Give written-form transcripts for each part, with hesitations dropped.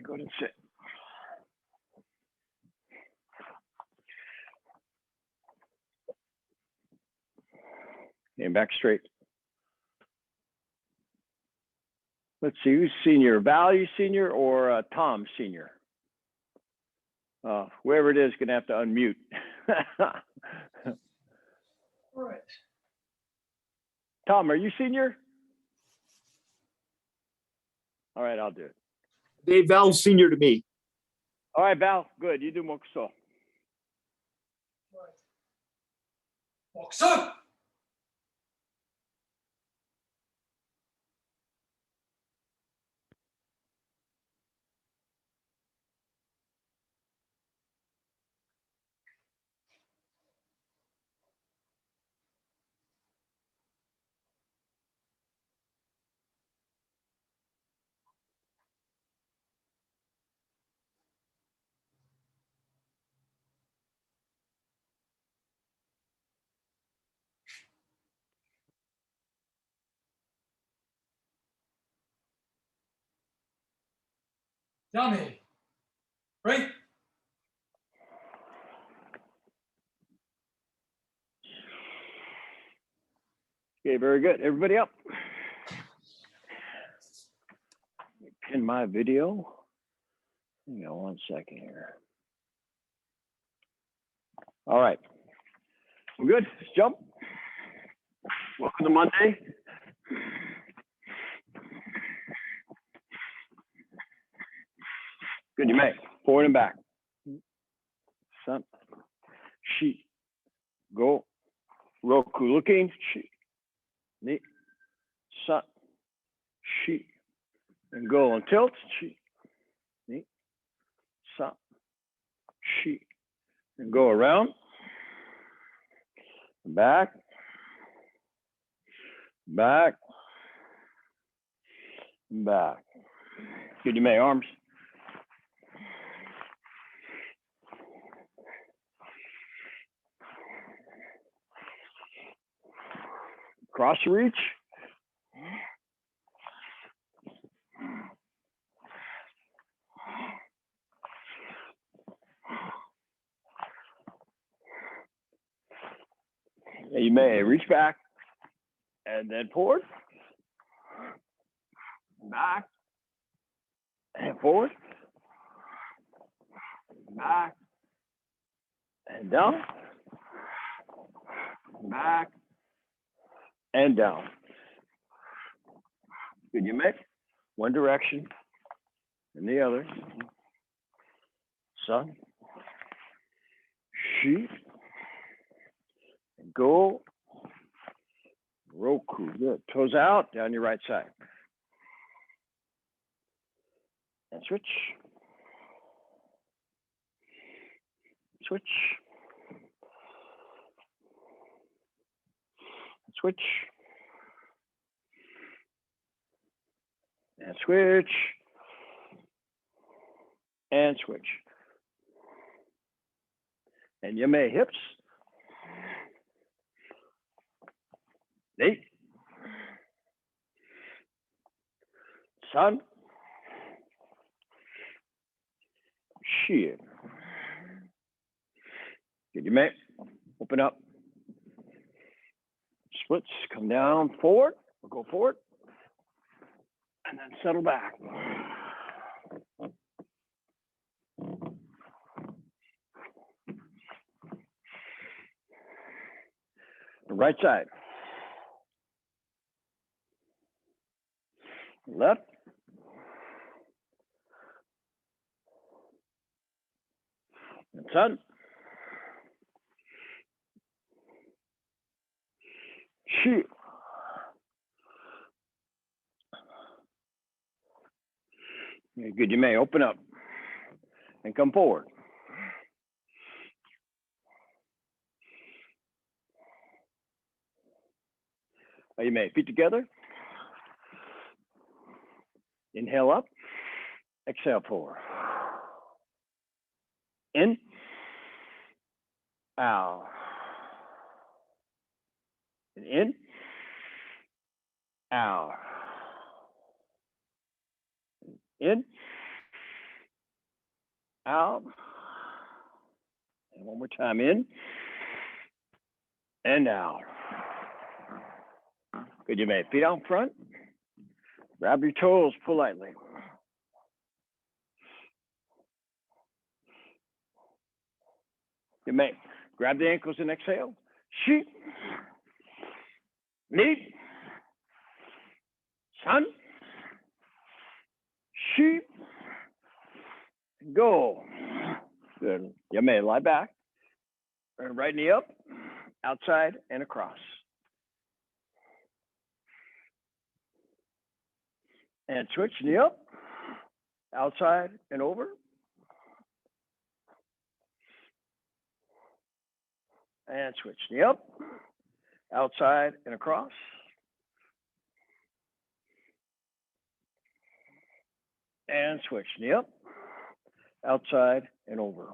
Go ahead and sit. And back straight. Let's see, who's senior? Val, you senior, or Tom senior? Whoever it is, gonna have to unmute. All right. Tom, are you senior? All right, I'll do it. Dave, Val's senior to me. All right, Val, good. You do Mokuso. Boxer. Yummy. Right? Okay, very good. Everybody up. In my video. Hang on 1 second here. All right. I'm good. Let's jump. Welcome to Monday. Good, you may. Forward and back. Sun, shi, go, roku, looking, shi, ni, sun, shi, and go and tilt, shi, ni, sun, shi, and go around, back, back, back. Good, you may. Arms. Cross reach. You may reach back and then forward, back, and forward, back, and down, back, and down. Good, you make one direction and the other. Sun, shi, go, roku. Good. Toes out, down your right side. And switch. Switch. Switch. And switch. And switch. And you may hips. 8. Sun. Shear. Good, you may. Open up. Splits, come down, forward. We'll go forward. And then settle back. The right side. Left. And sun. Shoot. Good, you may open up and come forward. You may feet together. Inhale up, exhale forward. In, out. And in, out. In, out. And one more time, in and out. Good, you made. Feet out front. Grab your toes, pull lightly. You may grab the ankles and exhale. Sheep. Knee. Sun. Sheep. Go. Good. You may lie back. Right knee up, outside and across. And switch, knee up, outside and over. And switch, knee up, outside and across. And switch, knee up, outside and over.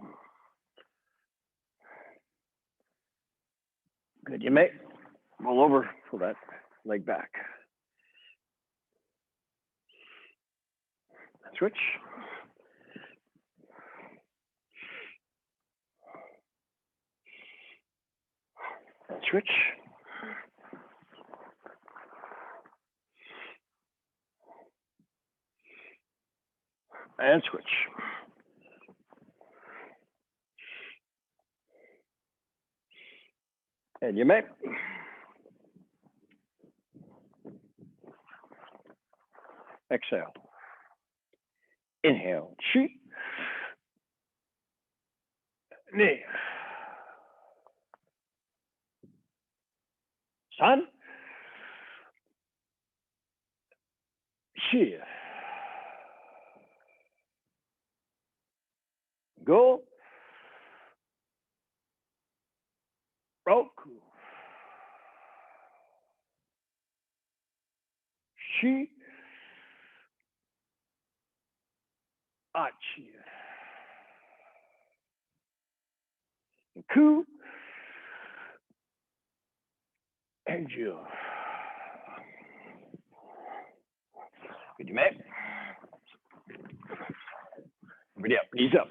Good, you may roll over, pull that leg back. Switch. And switch. And switch. And you may. Exhale. Inhale, sheep. Knee. Sun. Sheep. Go. Roku. Sheep. Achi. Ku. And Jill. Good, you may. Ready up, knees up.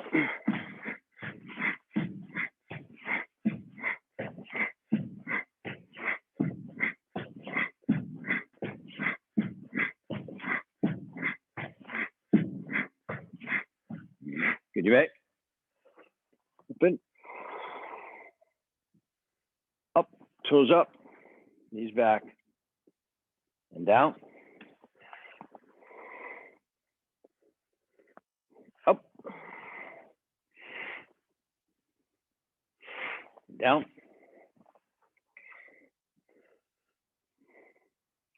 Good, you may. Open. Up, toes up, knees back, and down. Up. Down.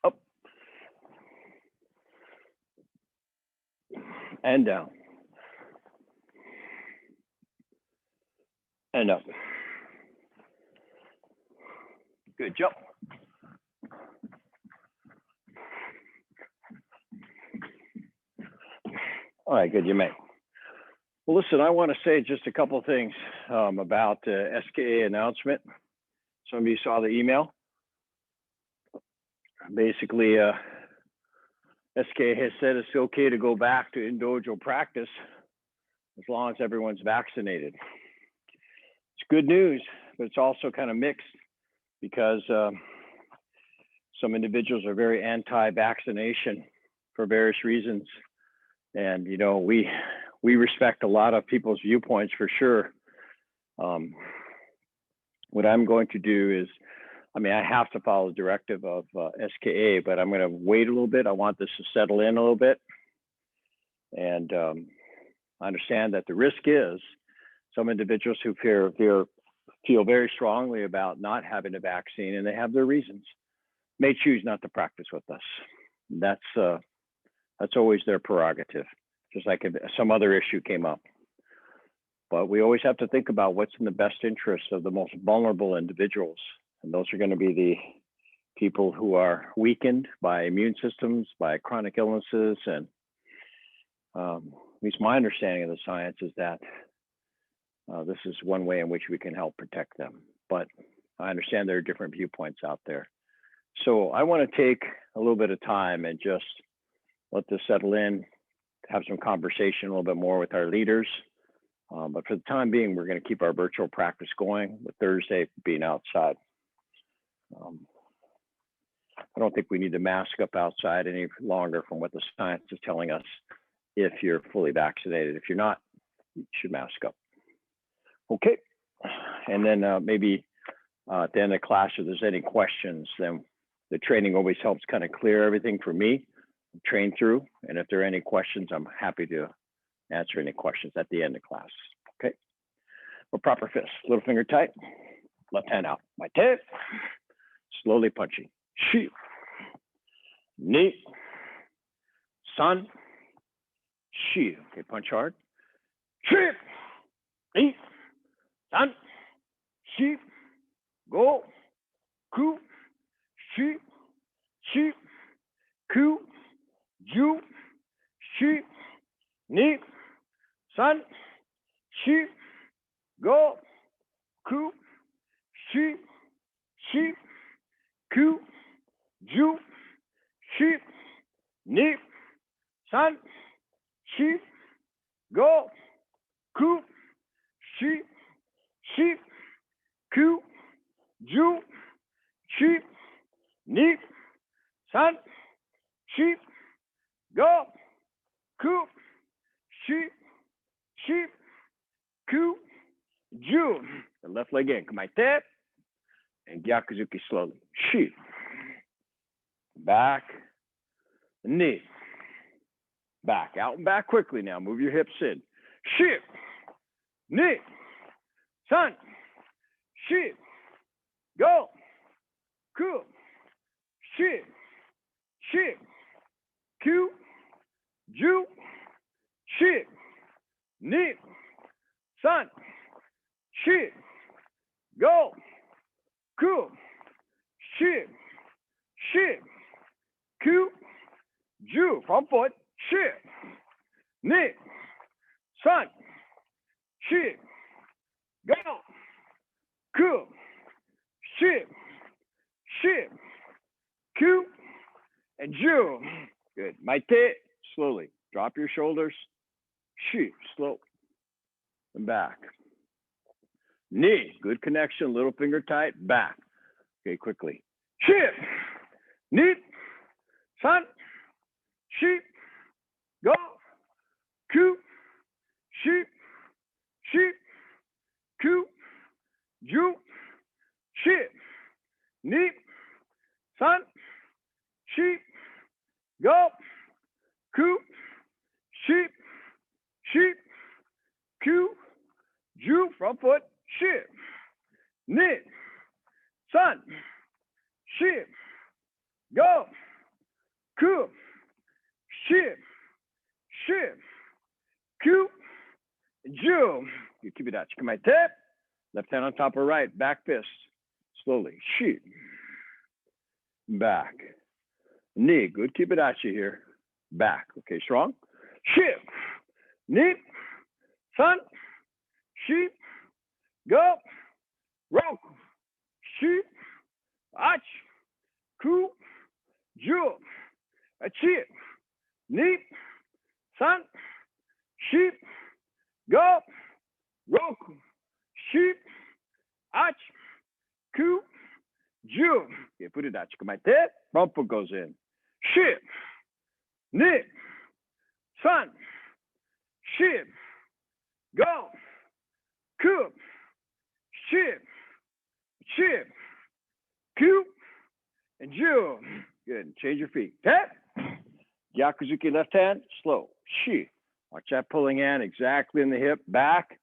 Up. And down. And up. Good, jump. All right, good, you may. Well, listen, I want to say just a couple of things about the SKA announcement. Some of you saw the email. Basically, SKA has said it's okay to go back to in-dojo practice as long as everyone's vaccinated. It's good news, but it's also kind of mixed because some individuals are very anti-vaccination for various reasons. And, you know, we respect a lot of people's viewpoints for sure. What I'm going to do is, I mean, I have to follow the directive of SKA, but I'm going to wait a little bit. I want this to settle in a little bit. And I understand that the risk is some individuals who feel very strongly about not having a vaccine, and they have their reasons, may choose not to practice with us. That's always their prerogative, just like if some other issue came up. But we always have to think about what's in the best interest of the most vulnerable individuals. And those are going to be the people who are weakened by immune systems, by chronic illnesses. And at least my understanding of the science is that this is one way in which we can help protect them. But I understand there are different viewpoints out there. So I want to take a little bit of time and just let this settle in, have some conversation a little bit more with our leaders, But for the time being, we're going to keep our virtual practice going, with Thursday being outside. I don't think we need to mask up outside any longer from what the science is telling us if you're fully vaccinated. If you're not, you should mask up. Okay. And then maybe at the end of class, if there's any questions, then the training always helps kind of clear everything for me, train through. And if there are any questions, I'm happy to answer any questions at the end of class. Okay. Well, proper fist, little finger tight, left hand out. My tip, slowly punching. Shi, ni, san, shi. Okay, punch hard. Shi, ni, san, shi, go, ku, shi, ku, ju, shi, ni, san, shi, go, ku, shi, ku, ju, shi, ni, san, shi, go, ku, shi, ku, ju, shi, ni, san, shi, go, ku, shi, ku, ju. The left leg in. Come on, tap. And Gyakuzuki slowly. Shi. Back. Knee. Back. Out and back quickly now. Move your hips in. Shi. Knee. San. Shi. Go. Ku. Shi. Ku. Ju. Shi. Ni. San. Shi. Go. Ku. Shi. Ku. Ju. Front foot. Shi. Ni. San. Shi. Go. Ku. Shi. Ku. And Ju. Good. Maite. Slowly. Drop your shoulders. Shi. Slow. And back. Knee. Good connection. Little finger tight. Back. Okay, quickly. Shi. Ni. San. Shi. Go. Ku. Shi. Ku. Ju. Shi. Ni. San. Shi. Go. Ku. Shi. Ku. Ju. Front foot. Shi. Ni. San. Shi. Go. Ku. Shi. Ku. Ju. You keep it out. Come on, tap. Left hand on top of right. Back fist. Slowly. Shi. Back. Knee. Good. Keep it at you here. Back. Okay, strong. Shi. Ni. San. Shi. Go. Roku. Shi. Ach. Ku. Ju. Achi. Ni. San. Shi. Go. Roku. Shi. Ach. Ku. Ju. Okay, put it out. Come on, tip. Front foot goes in. Shi. Ni. San. Shi. Go. Ku. Shi. Ku. And Ju. Good. Change your feet. Tap. Gyakuzuki left hand. Slow. Shi. Watch that pulling hand exactly in the hip. Back.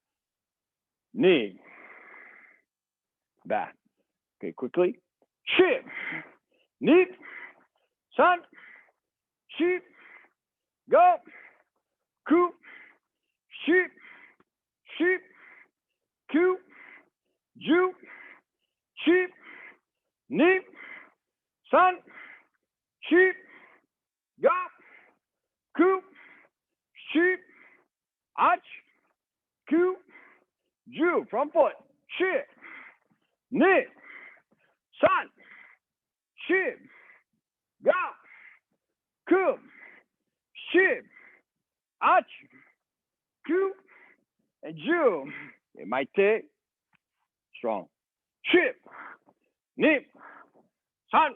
Knee. Back. Okay, quickly. Shi. Ni. San. Shi. Go. Ku. Shi. Ku. Ju. Shi. Ni. San. Shi. Go. Ku. Shi. Ach. Ku. Ju. Front foot. Shi. Ni. San. Shi. Go. Ku. Shi. Ach. Ku. and Jew. It might take. Strong. Ship. Nip. Sun.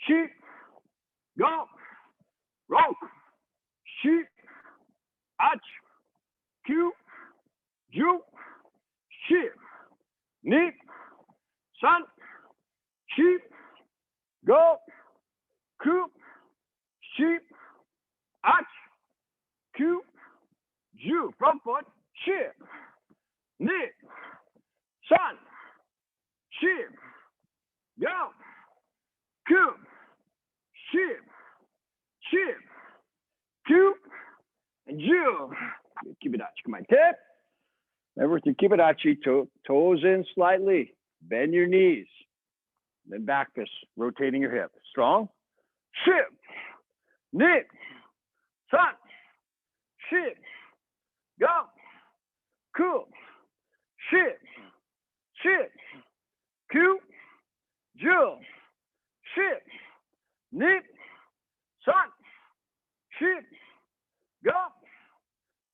Sheep. Go. Rock. Sheep. Arch. Q. Jew. Ship. Nip. Sun. Sheep. Go. Coop. Sheep. Arch. Q. Jew. Front foot. Ship. Nip. Sun. Sheep. Go. Coop. Sheep. Sheep. Coop. And Jew. Kibidachi. Come on. Tip. Remember to Kibidachi. Toes in slightly. Bend your knees. Then back fist. Rotating your hip. Strong. Ship. Nip. Sun. Ship. Go. Cool. Ship. Ship. Cool. Jewel. Ship. Nip. Sun. Ship. Go.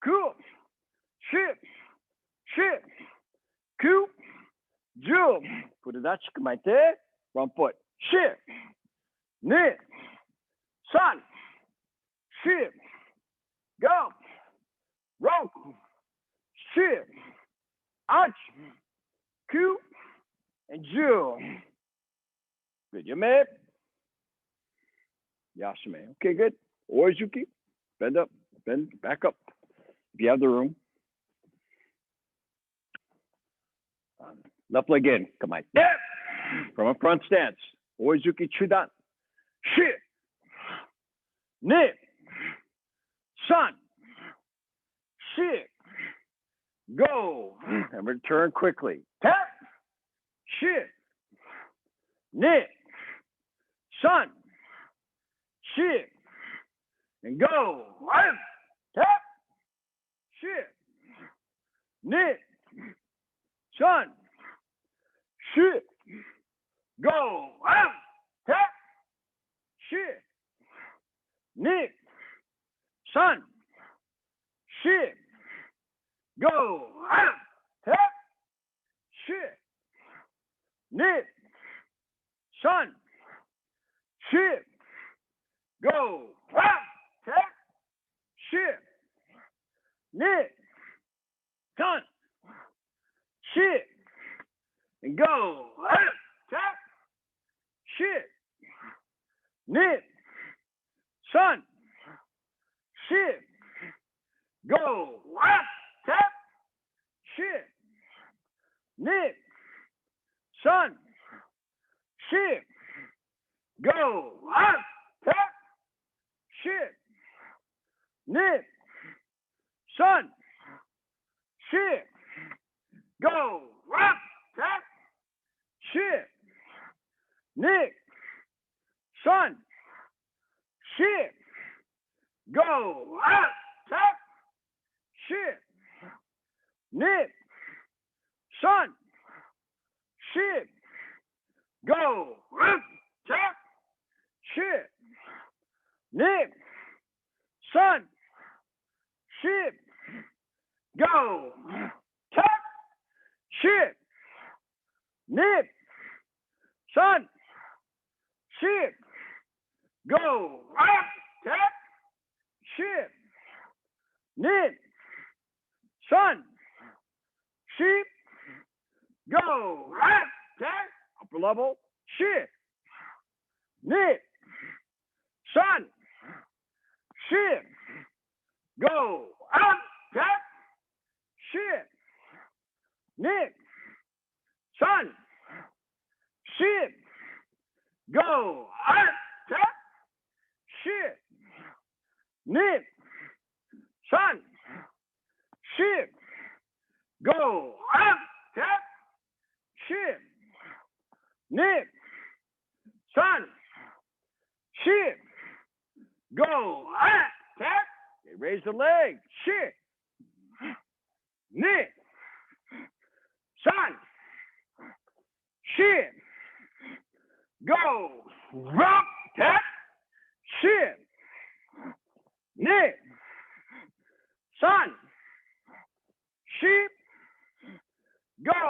Cool. Ship. Ship. Cool. Jewel. Put it out. My tail. Front foot. Ship. Nip. Sun. Ship. Go. Rock. Ship. Arch. Q. And Jew. Good. You made. Yasame. Okay, good. Oizuki. Bend up. Bend back up. If you have the room. Left leg in. Come on. Dip. From a front stance. Oizuki Chudan. Ship. Nip. Sun. Ship. Go. And return quickly. Tap. Ship. Nip. Sun. Ship. And go. Tap. Ship. Nip. Sun. Ship. Go. Tap. Ship. Nip. Sun. Ship. Go. Tap. Ship. Nip. Sun. Ship. Go. Tap. Ship. Nip. Sun. Ship. And go. Tap. Ship. Nip. Sun. Ship. Go. Tap. Ship. Nip. Sun. Ship. Go. Tap. Ship. Nip. Sun. Ship. Go. Tap. Ship. Nip. Sun. Ship. Go. Tap. Ship. Nip. Sun. Ship. Go. Tap. Ship. Nip. Sun. Ship. Go. Tap. Ship. Nip. Sun. Ship. Go. Tap. Ship. Nip. Sun. Ship. Go. Tap. Upper level. Ship. Nip. Sun. Ship. Go. Tap. Ship. Nip. Sun. Ship. Go. Tap. Ship. Nip. Sun. Ship. Go. Tap. Ship. Nip. Sun. Ship. Go. Tap. Okay, raise the leg. Ship. Nip. Sun. Ship. Go. Rock. Tap. Ship. Nip. Sun.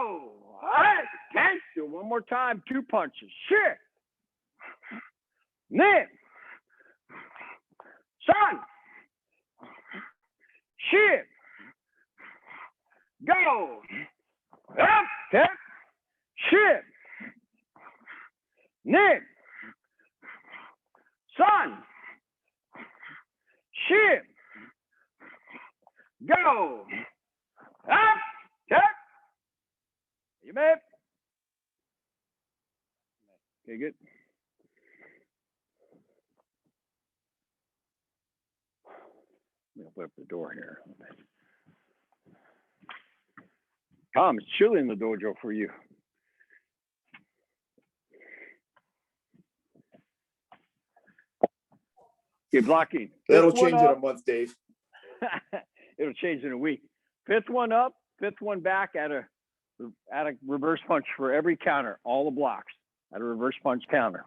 Go. Hey, can't do one more time. 2 punches. Shit. Nip. Son. Shit. Go. Up. Tip. Shit. Nip. Son. Shit. Go. Up. Tip. You may. Okay, good. Let me open up the door here. Tom, it's chilly in the dojo for you. Okay, blocking. That'll Fifth one change in a up. month, Dave. It'll change in a week. 5th one up, 5th one back at a reverse punch for every counter, all the blocks at a reverse punch counter.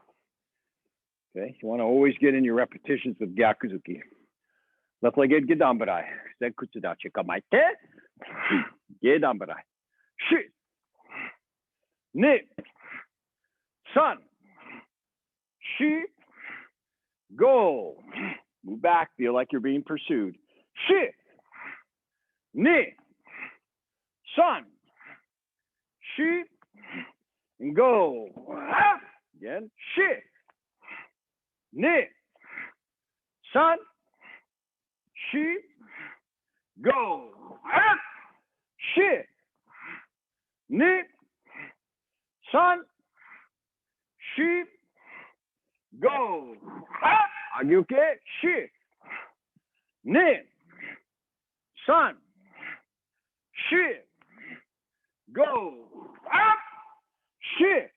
Okay, you want to always get in your repetitions with Gyakuzuki. Left leg in Gedambarai. Then Kutsudachi Kamaite. Gedambarai. Shit. Nip. Son. Sheep. Go. Move back. Feel like you're being pursued. Shit. Nip. Son. Sheep. And go. Again. Shit. Nip. Son. Sheep. Go. Shit. Nip. Son. Sheep. Go. Agyuke. Shit. Nip. Son. Shit. Go. Shit.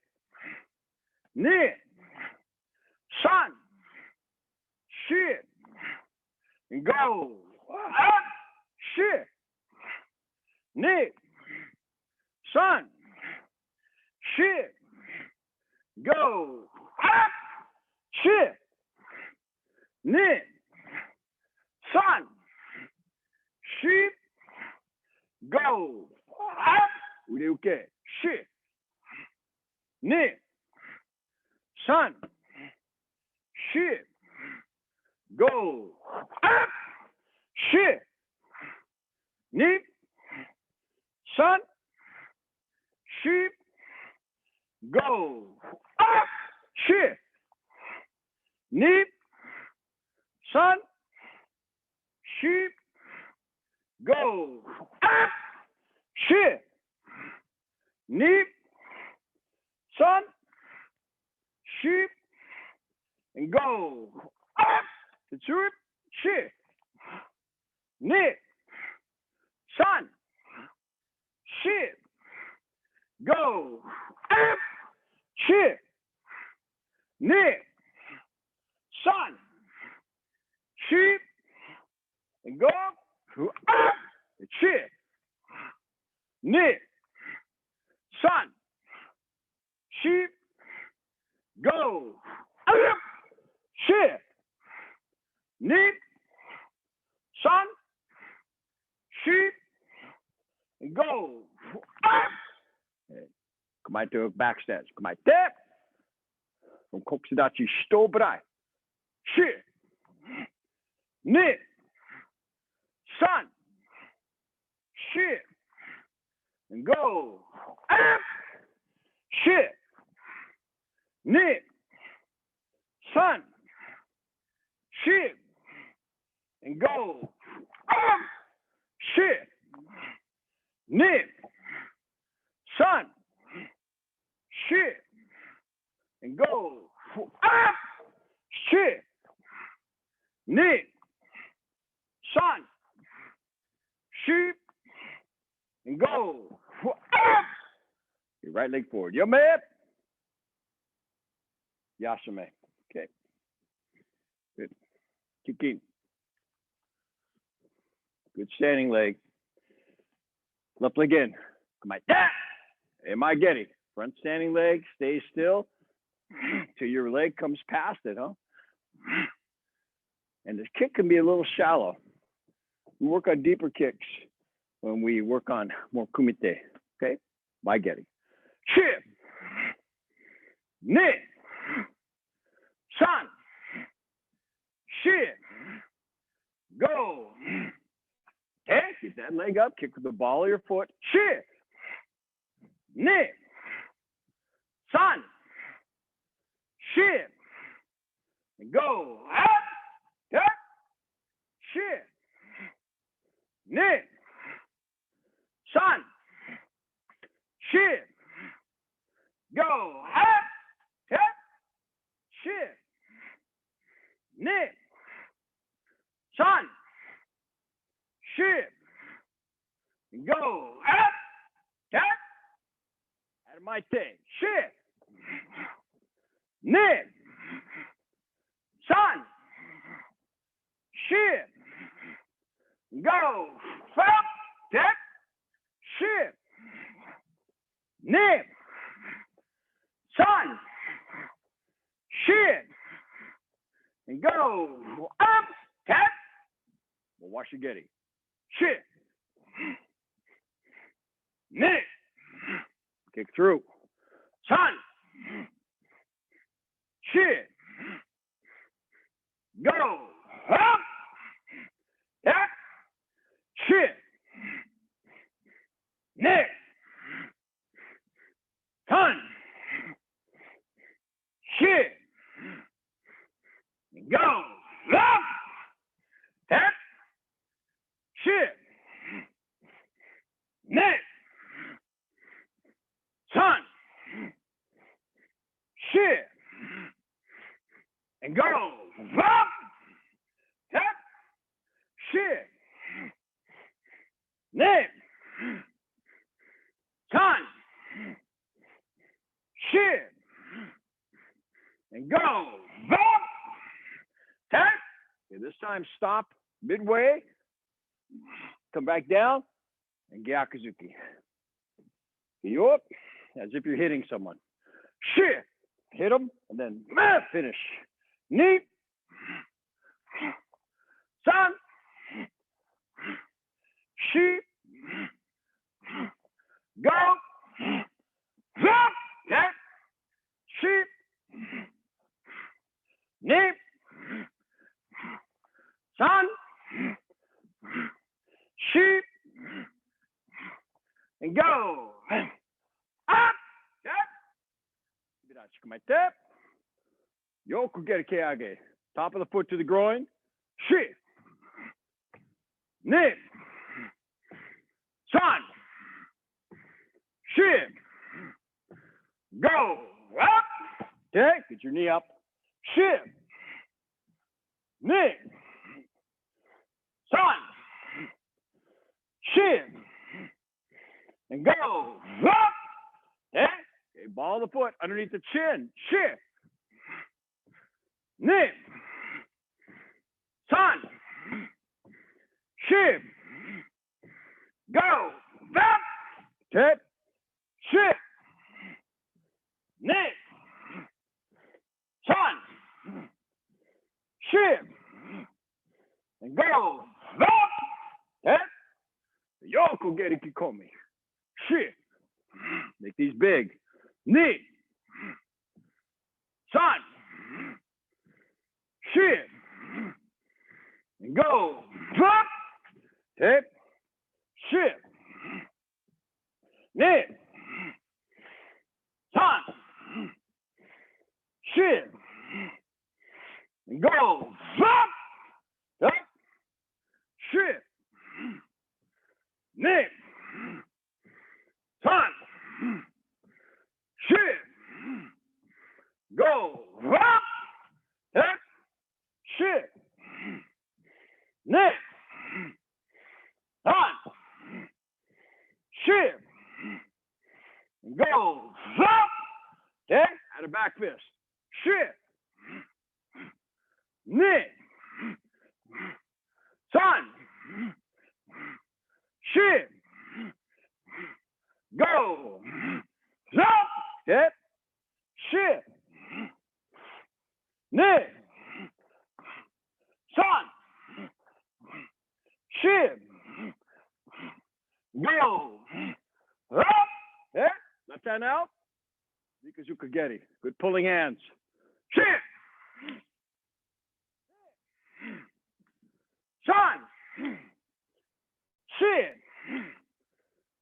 Nip. Son. Shit. And go. Shit. Nip. Son. Shit. Go. Shit. Nip. Son. Sheep. Go. Uke. Shit. Nip. Son. Shit. Go. Shit. Nip. Son. Sheep. Go. Shit. Nip. Son. Sheep. Go. Shit. Nip. Son. Sheep. And go. Tetsuip. Shit. Nip. Son. Shit. Go. Shit. Nip. Son. Sheep. And go. Shit. Nip. Son. Sheep. Go. Shit. Nip. Son. Sheep. And go. Come out to a backstage. Come out there. From Kokusudachi Stobrai. Shit. Nip. Son. Shit. And go. Shit. Nip. Son. Shit. And go. Shit. Nip. Son. Shit. And go. Shit. Nip. Son. Sheep. And go. Your right leg forward. Yo, man. Yasame. Okay. Good. Keep. Good standing leg. Left leg in. Come on. Am I getting? Front standing leg. Stay still till your leg comes past it, huh? And the kick can be a little shallow. We work on deeper kicks when we work on more kumite, okay? by Getty. Shit. Nick. Son. Shit. Go. Get that leg up, kick with the ball of your foot. Shit. Nick. Son. Shit. And go. Up. Shit. Nick. Son. Shit. Go. Up. Shit. Nick. Son. Shit. Go. Up. Out of my thing. Shit. Nick. Son. Shit. Go. Up. Shit. Nick. Son. Shit. And go. Up. Tap. Well, watch your Getty. Shit. Nick. Kick through. Son. Shit. Go. Up. Tap. Shit. Nick. Son. Shit. Go. Up. Tap. Shit. Nick. Son. Shit. And go. Up. Tap. Shit. Nick. Son. Shit. And go. Up. Tap. Okay, this time stop midway. Come back down and Gyakuzuki. You up as if you're hitting someone. Shit. Hit them and then finish. Neat. Son. Sheep. Go. Up. Tap. Sheep. Nip. Son. Sheep. And go. Up. Tap. Yoku get a keage. Top of the foot to the groin. Shit. Nip. Son. Shit. Go. Up. Okay. Get your knee up. Shit. Nip. Son. Shit. And go. Up. Okay. Ball of the foot underneath the chin. Shit. Nip. Son. Shit. Go. Up. Okay. Shit. Nip. Son. Shit. And go. Up. Okay. Yoko get it, Kikomi. Shit. Make these big. Knee. Son. Shit. And go. Drop. Tip. Shit. Knee. Son. Shit. And go. Drop. Tip. Shit. Knee. Son. Shit. Go. Up. Tap. Shit. Nick. Son. Shit. Go. Up. Okay. Out of back fist. Shit. Nick. Son. Shit. Go. Up. Hit. Shit. Nick. Son. Shit. Go. Up. Yeah, left hand out. Zikazukageri. Good pulling hands. Shit. Son. Shit.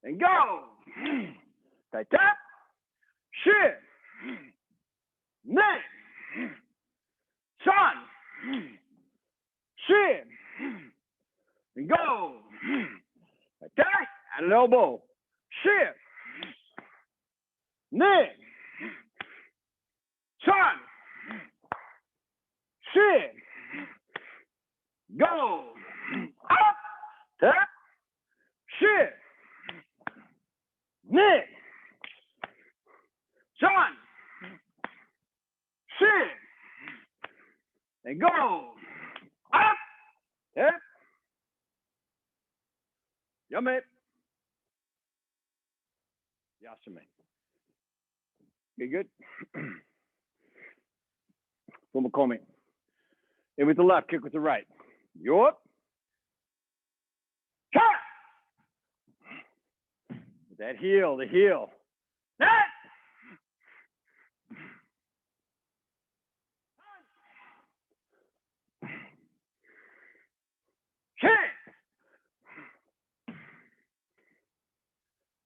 And go. Tight tap. Shit. Neck. Son. Shit. And go. Attack. At an elbow. Shit. Neck. Son. Shit. Go. Up. Tap. Shit. Neck. Son. Shit. And go. Up. Tap. Yummy. Yasame. Okay, good. Fumakomi. In with the left, kick with the right. You up. Shot. With that heel, the heel. That. Shit.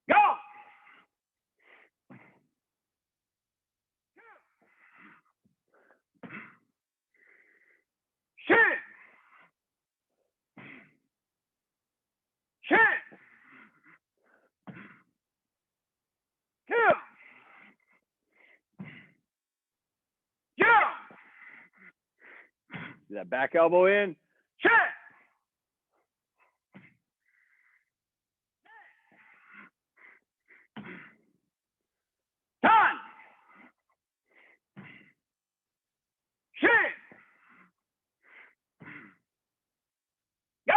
Go. Shit. Shit. Kill. Jump. That back elbow in. Shit. Done. Shit. Go.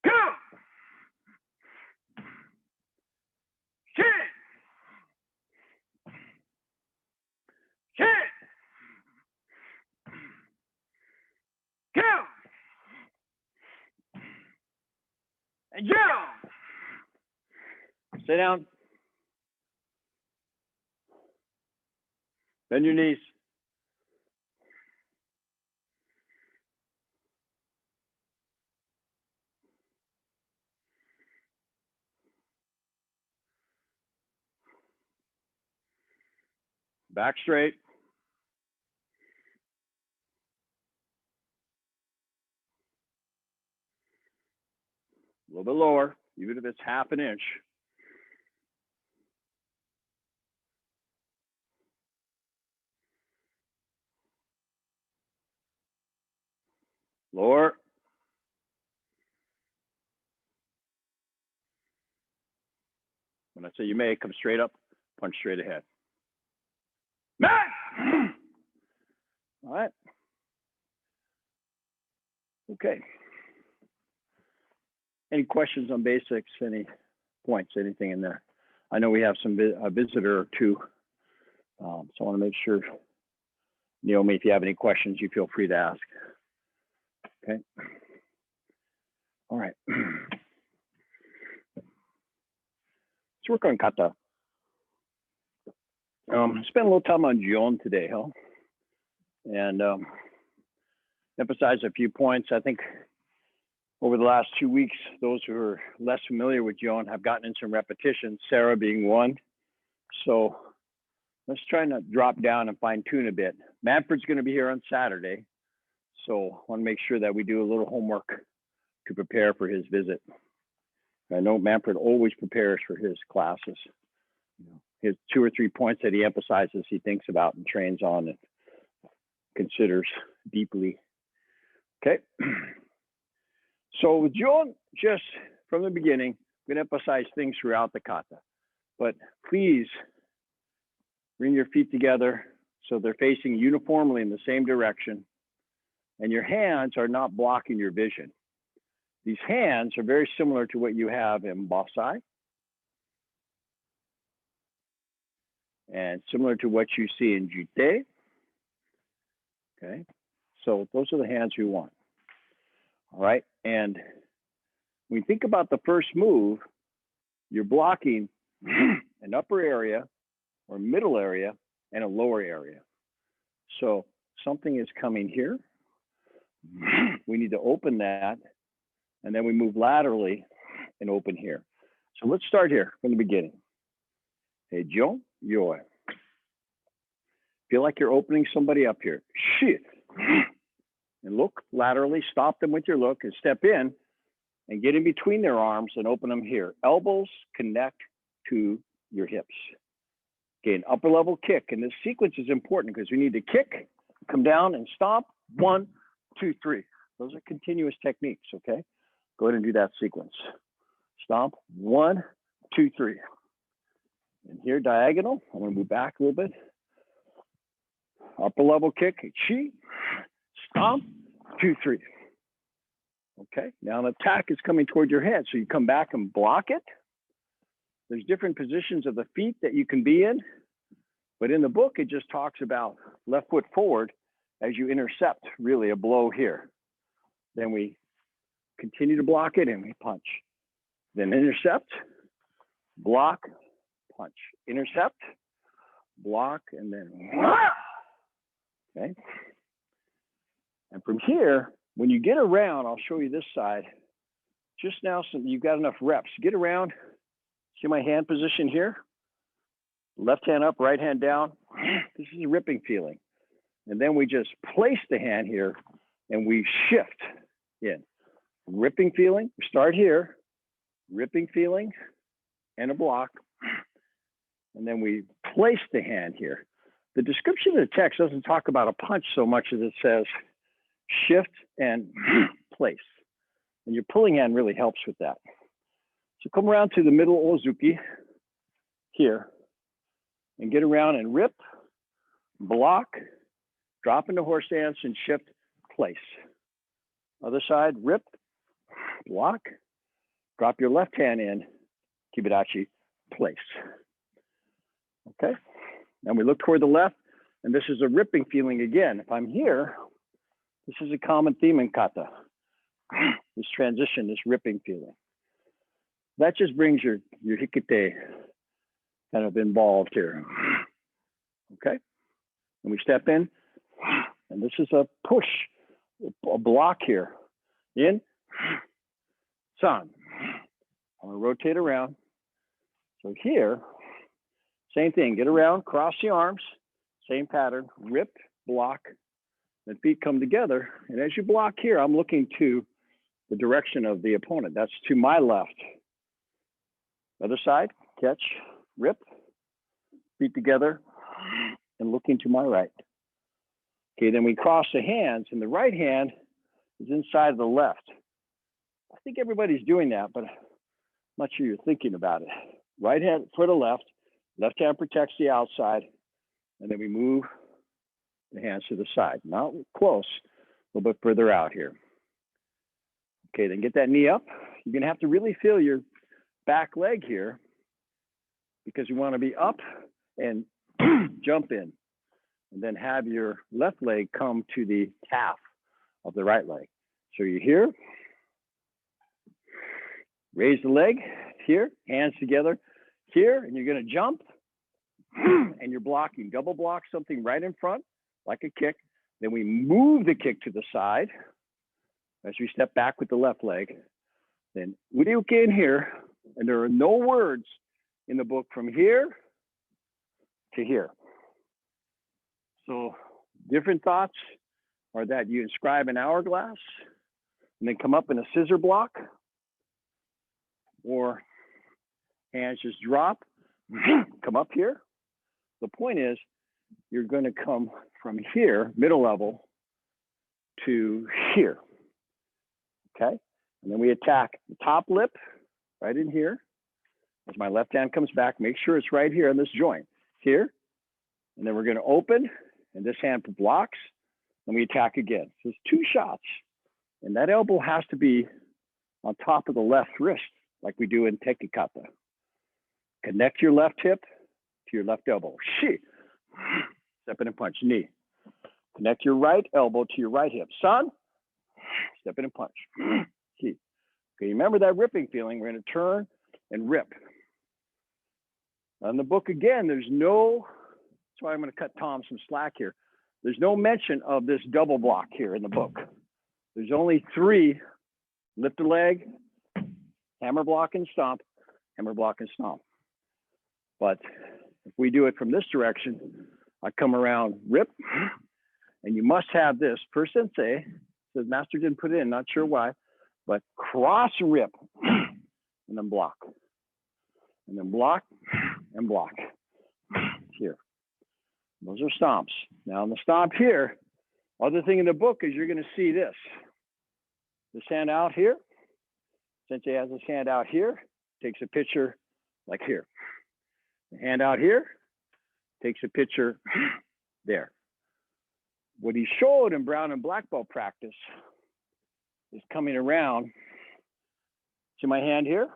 Go. Shit. Shit. Go. And jump. Sit down. Bend your knees. Back straight. A little bit lower, even if it's half an inch. Lower. When I say you may, come straight up, punch straight ahead. Matt! All right. Okay. Any questions on basics? Any points? Anything in there? I know we have a visitor or two, so I want to make sure, Naomi, if you have any questions, you feel free to ask. Okay. All right. Let's work on kata. Spend a little time on Jion today, huh? And emphasize a few points. I think over the last 2 weeks, those who are less familiar with Jion have gotten in some repetitions, Sarah being one. So let's try not drop down and fine tune a bit. Manfred's going to be here on Saturday. So I want to make sure that we do a little homework to prepare for his visit. I know Manfred always prepares for his classes. His 2 or 3 points that he emphasizes, he thinks about and trains on and considers deeply. Okay. So with Jion, just from the beginning, I'm going to emphasize things throughout the kata. But please bring your feet together so they're facing uniformly in the same direction. And your hands are not blocking your vision. These hands are very similar to what you have in Basai and similar to what you see in Jute. Okay, so those are the hands we want. All right, and When you think about the first move, you're blocking an upper area or middle area and a lower area. So something is coming here. We need to open that, and then we move laterally and open here. So let's start here from the beginning. Hey, Joe, yo. Feel like you're opening somebody up here. Shit. And look laterally, stop them with your look and step in and get in between their arms and open them here. Elbows connect to your hips. Okay, an upper level kick. And this sequence is important because we need to kick, come down and stop. 1, 2, 3. Those are continuous techniques, okay? Go ahead and do that sequence. Stomp, 1, 2, 3. And here, diagonal. I'm gonna move back a little bit. Upper level kick, chi, stomp, 2, 3. Okay, now an attack is coming toward your head. So you come back and block it. There's different positions of the feet that you can be in, but in the book, it just talks about left foot forward as you intercept really a blow here. Then we continue to block it and we punch. Then intercept, block, punch. Intercept, block, and then, okay. And from here, when you get around, I'll show you this side. Just now, so you've got enough reps. Get around, see my hand position here? Left hand up, right hand down. This is a ripping feeling. And then we just place the hand here and we shift in. Ripping feeling, start here, ripping feeling, and a block. And then we place the hand here. The description of the text doesn't talk about a punch so much as it says shift and place. And your pulling hand really helps with that. So come around to the middle Ozuki here and get around and rip, block, drop into horse stance and shift, place. Other side, rip, block, drop your left hand in, Kibadachi, place. Okay, now we look toward the left, and this is a ripping feeling again. If I'm here, this is a common theme in kata. This transition, this ripping feeling. That just brings your hikite kind of involved here. Okay, and we step in, and this is a push, a block here. In, san. I'm gonna rotate around. So here, same thing, get around, cross the arms, same pattern, rip, block, then feet come together. And as you block here, I'm looking to the direction of the opponent. That's to my left. Other side, catch, rip, feet together, and looking to my right. Okay, then we cross the hands, and the right hand is inside of the left. I think everybody's doing that, but I'm not sure you're thinking about it. Right hand for the left hand protects the outside, and then we move the hands to the side. Not close, a little bit further out here. Okay, then get that knee up. You're gonna have to really feel your back leg here because you wanna be up and jump in, and then have your left leg come to the calf of the right leg. So you're here, raise the leg here, hands together here, and you're gonna jump, and you're blocking, double block something right in front, like a kick. Then we move the kick to the side as we step back with the left leg. Then Uryuke in here, and there are no words in the book from here to here. So different thoughts are that you inscribe an hourglass and then come up in a scissor block, or hands just drop, come up here. The point is, you're going to come from here, middle level, to here. Okay? And then we attack the top lip right in here. As my left hand comes back, make sure it's right here in this joint. Here. And then we're going to open, and this hand blocks, and we attack again. So it's 2 shots. And that elbow has to be on top of the left wrist, like we do in tekikata. Connect your left hip to your left elbow. Shi. Step in and punch. Knee. Connect your right elbow to your right hip. San. Step in and punch. Ki. Okay, remember that ripping feeling. We're going to turn and rip. On the book again, there's no, that's why I'm going to cut Tom some slack here. There's no mention of this double block here in the book. There's only 3, lift a leg, hammer block and stomp, hammer block and stomp. But if we do it from this direction, I come around, rip, and you must have this per sensei. The master didn't put it in, not sure why, but cross rip and then block. And then block and block here. Those are stomps. Now in the stomp here, other thing in the book is you're going to see this. This hand out here. Sensei has his hand out here, takes a picture like here. The hand out here, takes a picture there. What he showed in brown and black belt practice is coming around. See my hand here?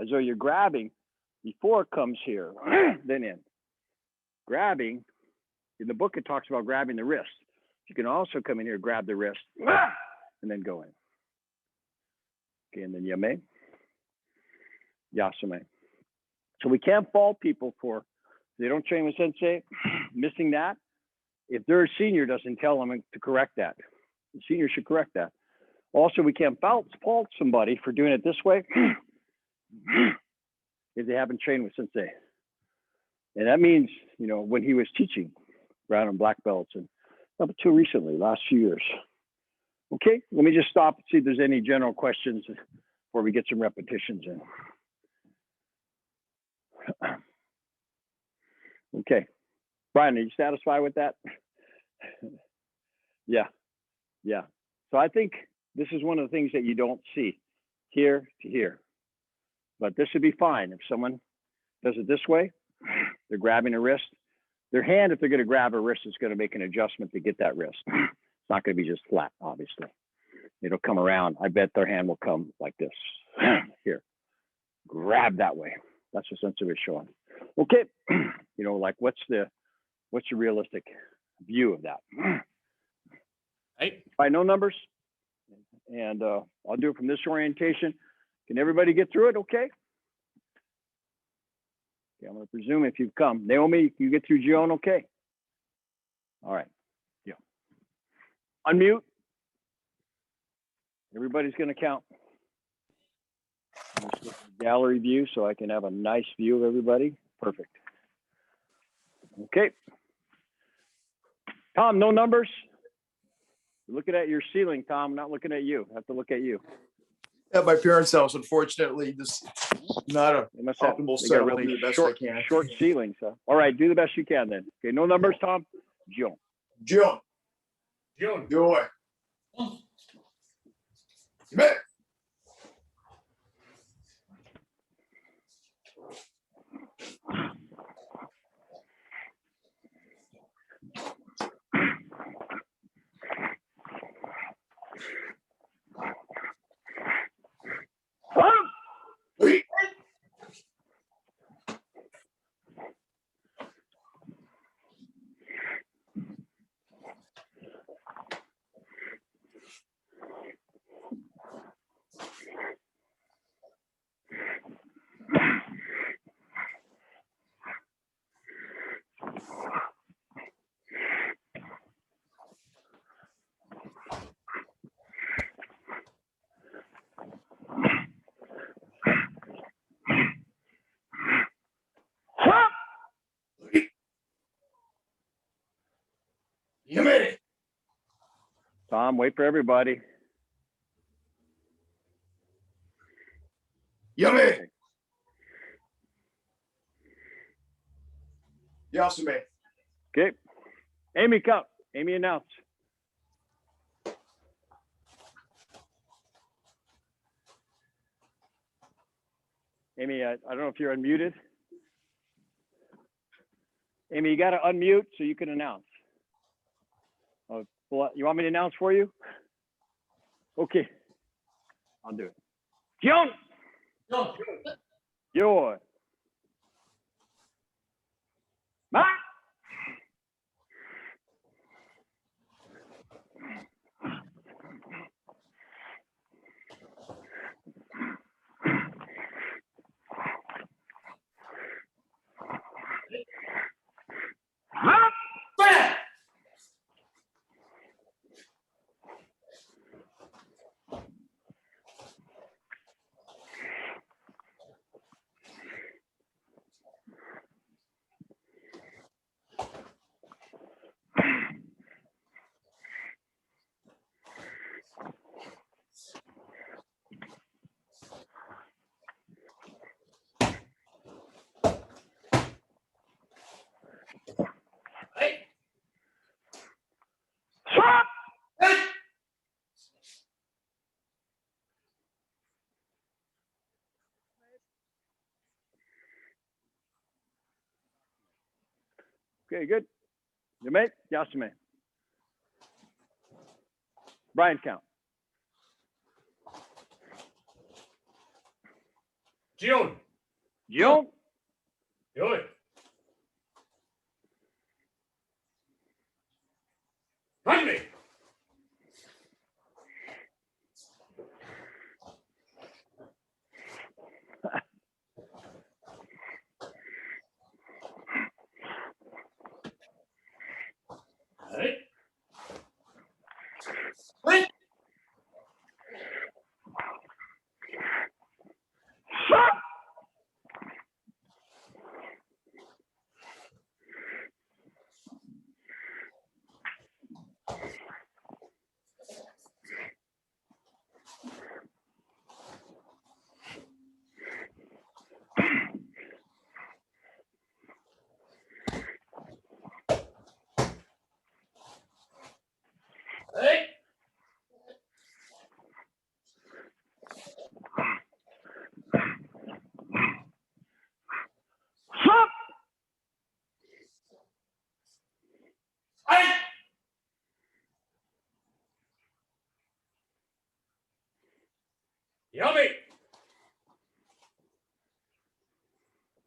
As though you're grabbing before it comes here, then in. Grabbing, in the book it talks about grabbing the wrist. You can also come in here, grab the wrist, and then go in. Okay, and then yame, yasame. So we can't fault people for, they don't train with sensei, missing that. If their senior doesn't tell them to correct that, the senior should correct that. Also, we can't fault somebody for doing it this way if they haven't trained with sensei. And that means, you know, when he was teaching brown and black belts, and up until recently, last few years. Okay, let me just stop and see if there's any general questions before we get some repetitions in. Okay, Brian, are you satisfied with that? Yeah. So I think this is one of the things that you don't see here to here, but this would be fine. If someone does it this way, they're grabbing a wrist. Their hand, if they're going to grab a wrist, is going to make an adjustment to get that wrist. It's not going to be just flat, obviously. It'll come around. I bet their hand will come like this. Here, grab that way. That's what sensei is showing. Okay, you know, like what's the realistic view of that? Right. I know numbers, and I'll do it from this orientation. Can everybody get through it? Okay. Okay, I'm going to presume if you've come. Naomi, you get through Gion, okay? All right. Yeah. Unmute. Everybody's going to count. Just look at the gallery view so I can have a nice view of everybody. Perfect. Okay. Tom, no numbers? You're looking at your ceiling, Tom. I'm not looking at you. I have to look at you. At my parents' house, unfortunately, this not a They must have, optimal they got setup. really Do the best short, I can. short ceilings. So. All right, do the best you can then. Okay, no numbers, Tom? Gion. June, June. do it. You bet. Wait. You made it. Tom, wait for everybody. You made it. You also made it. Okay. Amy, count. Amy, announce. Amy, I don't know if you're unmuted. Amy, you got to unmute so you can announce. Oh, well, you want me to announce for you? Okay. I'll do it. Gion! June. Yo. Ma! Okay, good. Yame, Yasume. Brian count. June. June. Good. Henry. Hey. Wait. Hey. Hey. Yummy.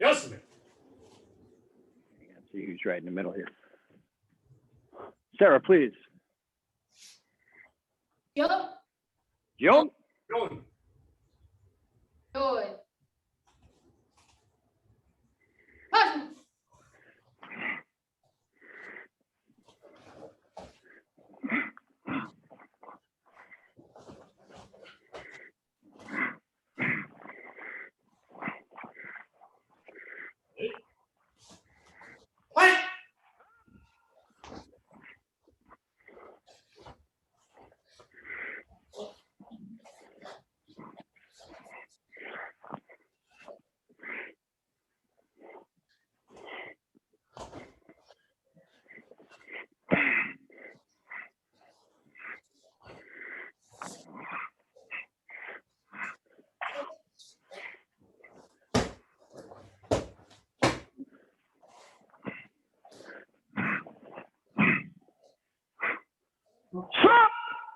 Yasume. Let's see who's right in the middle here. Sarah, please. June. June. June. Good. Husband.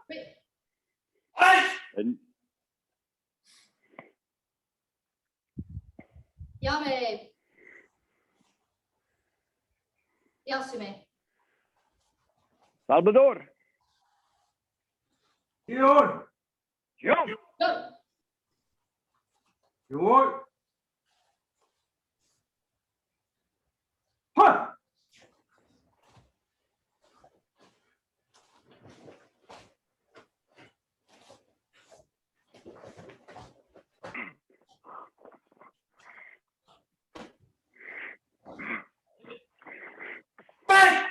Hey. Hey. And Yame. Yasume. Salvador. June. June. Good. June. Huh. Hey.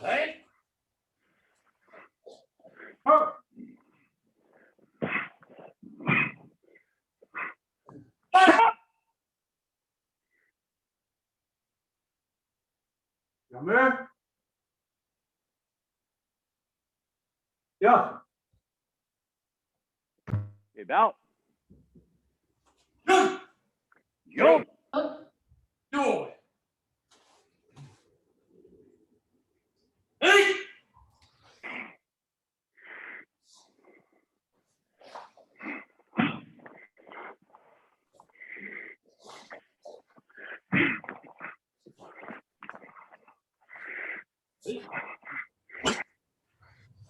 Hey. Huh. Hey. Yame. Yeah. About. June. June. Good. June. Hey.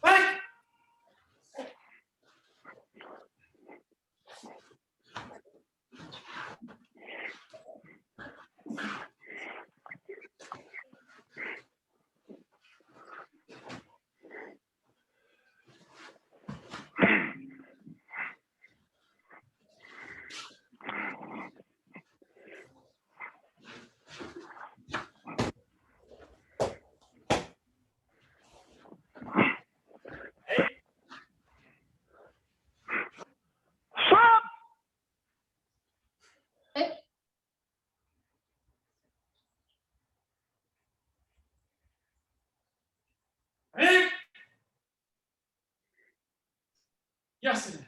Hey. Yasune.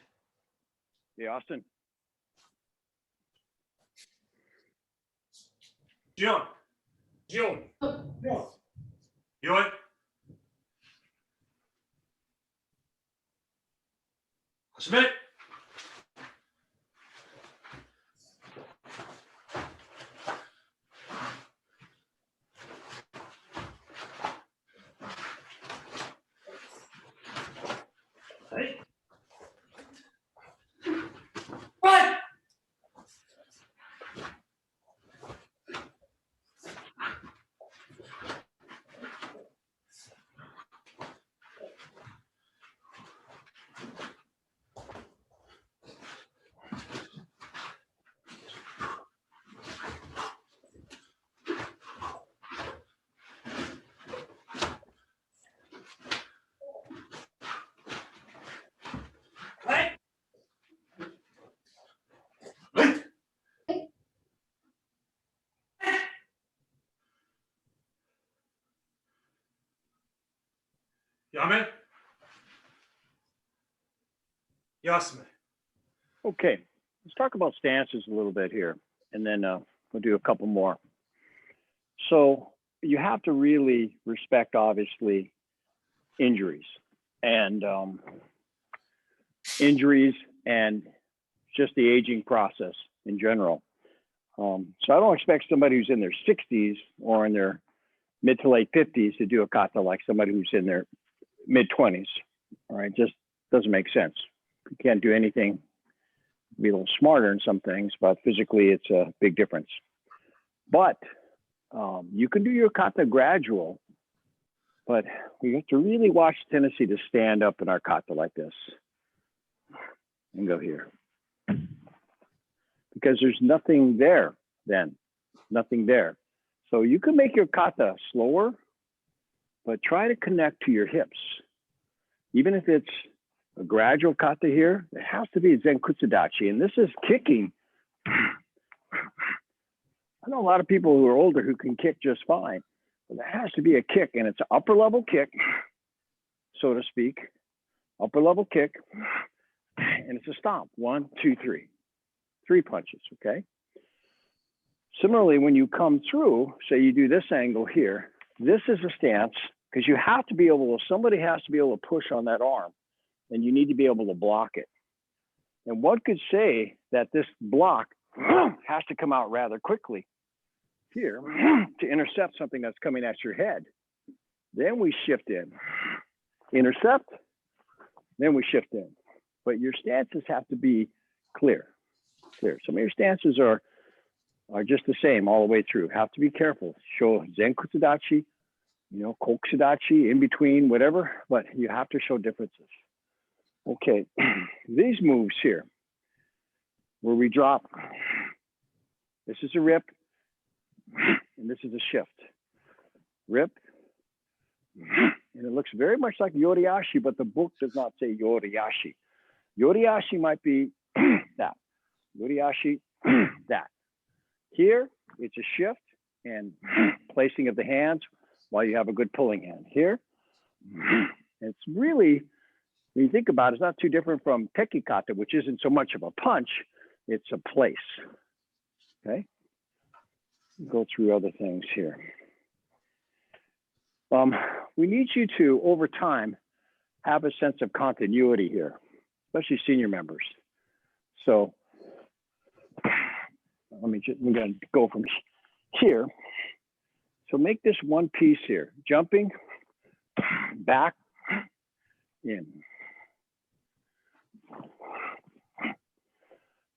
Yeah, Austin. Jion. Jion. Jion. Hashime. Hey. Fight! Hey. Yame. Yasume. Okay, let's talk about stances a little bit here, and then we'll do a couple more. So you have to really respect, obviously, injuries and just the aging process in general. So I don't expect somebody who's in their 60s or in their mid to late 50s to do a kata like somebody who's in their mid 20s. All right, just doesn't make sense. You can't do anything. Be a little smarter in some things, but physically it's a big difference. But you can do your kata gradual, but we have to really watch the tendency to stand up in our kata like this and go here. Because there's nothing there then, nothing there. So you can make your kata slower, but try to connect to your hips. Even if it's a gradual kata here, it has to be Zenkutsudachi. And this is kicking. I know a lot of people who are older who can kick just fine, but there has to be a kick, and it's an upper level kick, so to speak, upper level kick, and it's a stomp. 1, 2, 3. 3 punches, okay? Similarly, when you come through, say you do this angle here, this is a stance, because you have to be able to, somebody has to be able to push on that arm, and you need to be able to block it. And one could say that this block has to come out rather quickly here to intercept something that's coming at your head. Then we shift in, intercept, then we shift in. But your stances have to be clear. Some of your stances are just the same all the way through. Have to be careful. Show Zenkutsudachi, Kokusudachi, in between, whatever, but you have to show differences. Okay, these moves here, where we drop, this is a rip, and this is a shift. Rip, and it looks very much like Yoriashi, but the book does not say Yoriashi. Yoriashi might be that. Yoriashi, that. Here, it's a shift and placing of the hands while you have a good pulling hand. Here, it's really, when you think about it, it's not too different from tekikata, which isn't so much of a punch, it's a place, okay? Go through other things here. We need you to, over time, have a sense of continuity here, especially senior members. So we're gonna go from here. So make this one piece here, jumping, back, in.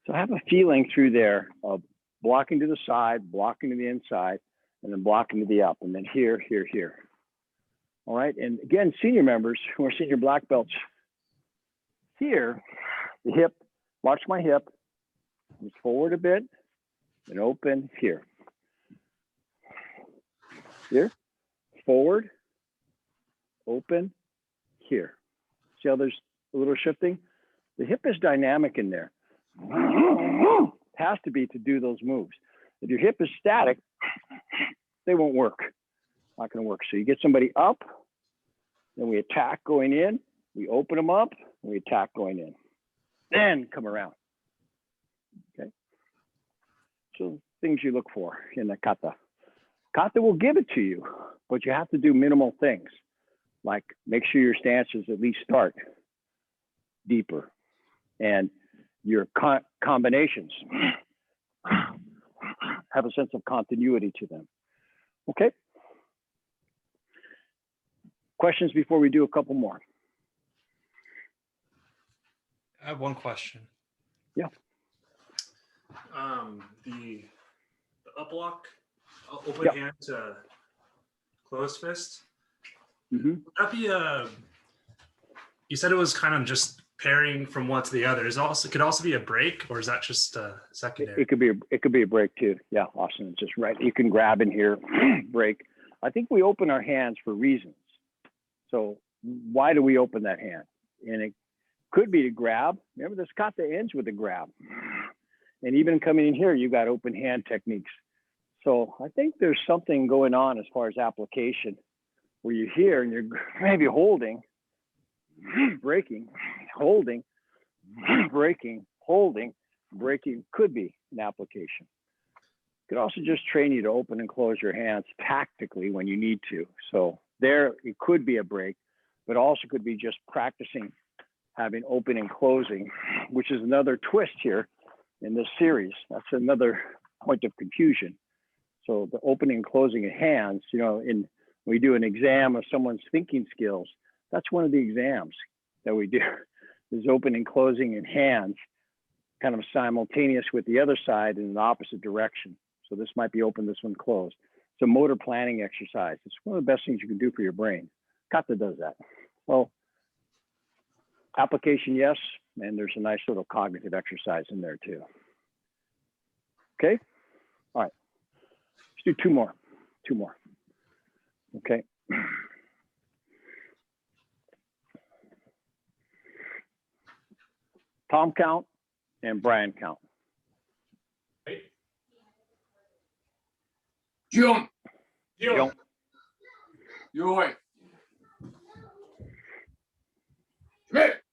So have a feeling through there of blocking to the side, blocking to the inside, and then blocking to the up, and then here, here, here. All right, and again, senior members who are senior black belts, here, the hip, watch my hip, move forward a bit, and open here. Here, forward, open, here. See how there's a little shifting? The hip is dynamic in there. It has to be to do those moves. If your hip is static, they won't work. Not gonna work. So you get somebody up, then we attack going in, we open them up, and we attack going in. then come around. Okay. So things you look for in the kata. Kata will give it to you, but you have to do minimal things, like make sure your stances at least start deeper, and your combinations have a sense of continuity to them. Okay. Questions before we do a couple more? I have one question. Yeah. The up lock, open Yep. hand to closed fist. Mm-hmm. Would that be a? You said it was kind of just pairing from one to the other. Is also could also be a break, or is that just secondary? It could be a break too. Yeah, Austin, it's just right. You can grab in here, break. I think we open our hands for reasons. So why do we open that hand? And it could be to grab. Remember, this kata ends with a grab. And even coming in here, you got open hand techniques. So I think there's something going on as far as application, where you're here and you're maybe holding, breaking, holding, breaking, holding, breaking. Could be an application. Could also just train you to open and close your hands tactically when you need to. So there, it could be a break, but also could be just practicing having open and closing, which is another twist here in this series. That's another point of confusion. So the opening and closing of hands, you know, when we do an exam of someone's thinking skills, that's one of the exams that we do, is open and closing in hands, kind of simultaneous with the other side in the opposite direction. So this might be open, this one closed. It's a motor planning exercise. It's one of the best things you can do for your brain. Kata does that. Well, application, yes, and there's a nice little cognitive exercise in there too. Okay, all right, let's do two more. Okay. Tom count and Brian count. Jump. Jump. Yoy. Schmidt.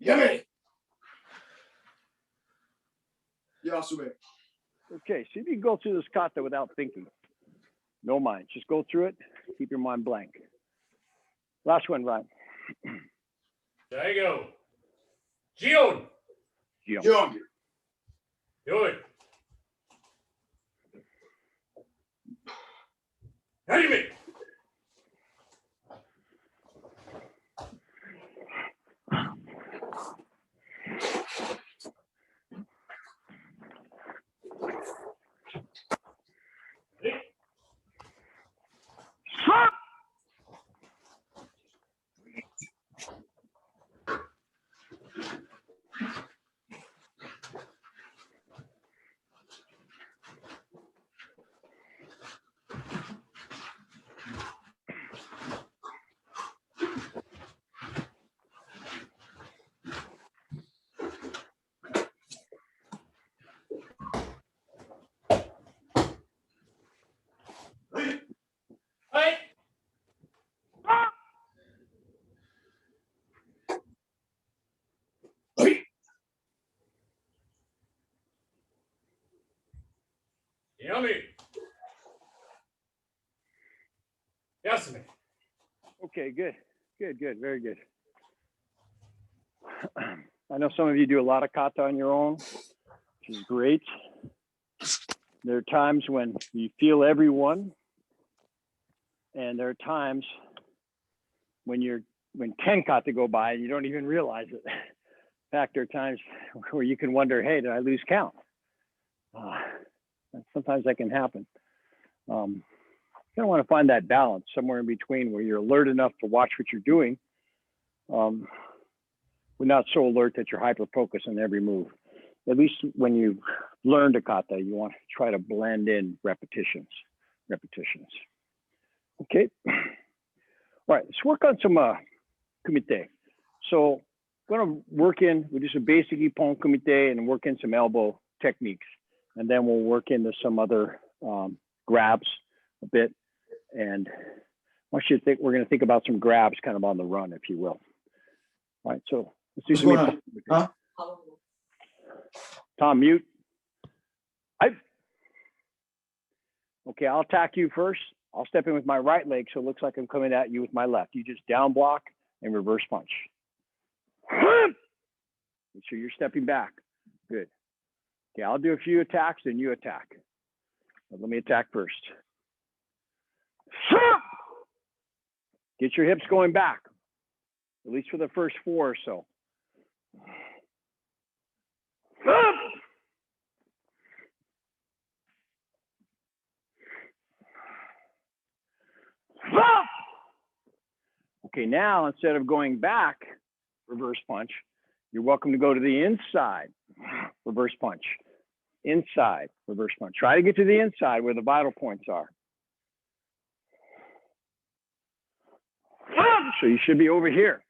Yummy. Yasume. Okay, see if you can go through this kata without thinking. No mind, just go through it. Keep your mind blank. Last one, Ryan. Daigo. Jion. Jump. Jump. Yoi. Hajime. Stop! Hey. Yummy. Yasumi. Okay, good, very good. I know some of you do a lot of kata on your own, which is great. There are times when you feel everyone, and there are times when 10 kata go by and you don't even realize it. In fact, there are times where you can wonder, hey, did I lose count? And sometimes that can happen. You kind of want to find that balance somewhere in between where you're alert enough to watch what you're doing. We're not so alert that you're hyper-focused on every move. At least when you learn to kata, you want to try to blend in repetitions. Okay. All right, let's work on some kumite. So I'm going to we'll do some basic ippon kumite and work in some elbow techniques. And then we'll work into some other grabs a bit. And I want you to think, we're going to think about some grabs kind of on the run, if you will. All right, so let's do some ippon. Huh? Tom, mute. Okay, I'll attack you first. I'll step in with my right leg, so it looks like I'm coming at you with my left. You just down block and reverse punch. Make sure you're stepping back. Good. Okay, I'll do a few attacks, then you attack. But let me attack first. Get your hips going back, at least for the first 4 or so. Okay, now instead of going back, reverse punch, you're welcome to go to the inside, reverse punch. Inside, reverse punch. Try to get to the inside where the vital points are. So you should be over here.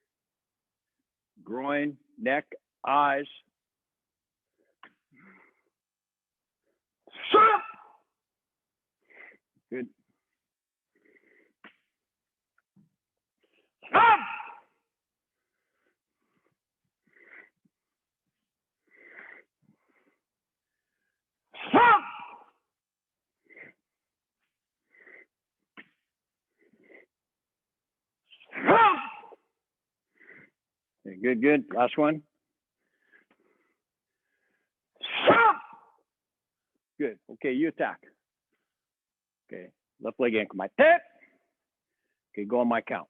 Groin, neck, eyes. Good. Okay, good, good. Last one. Good. Okay, you attack. Okay, left leg ankle, my tip. Okay, go on my count.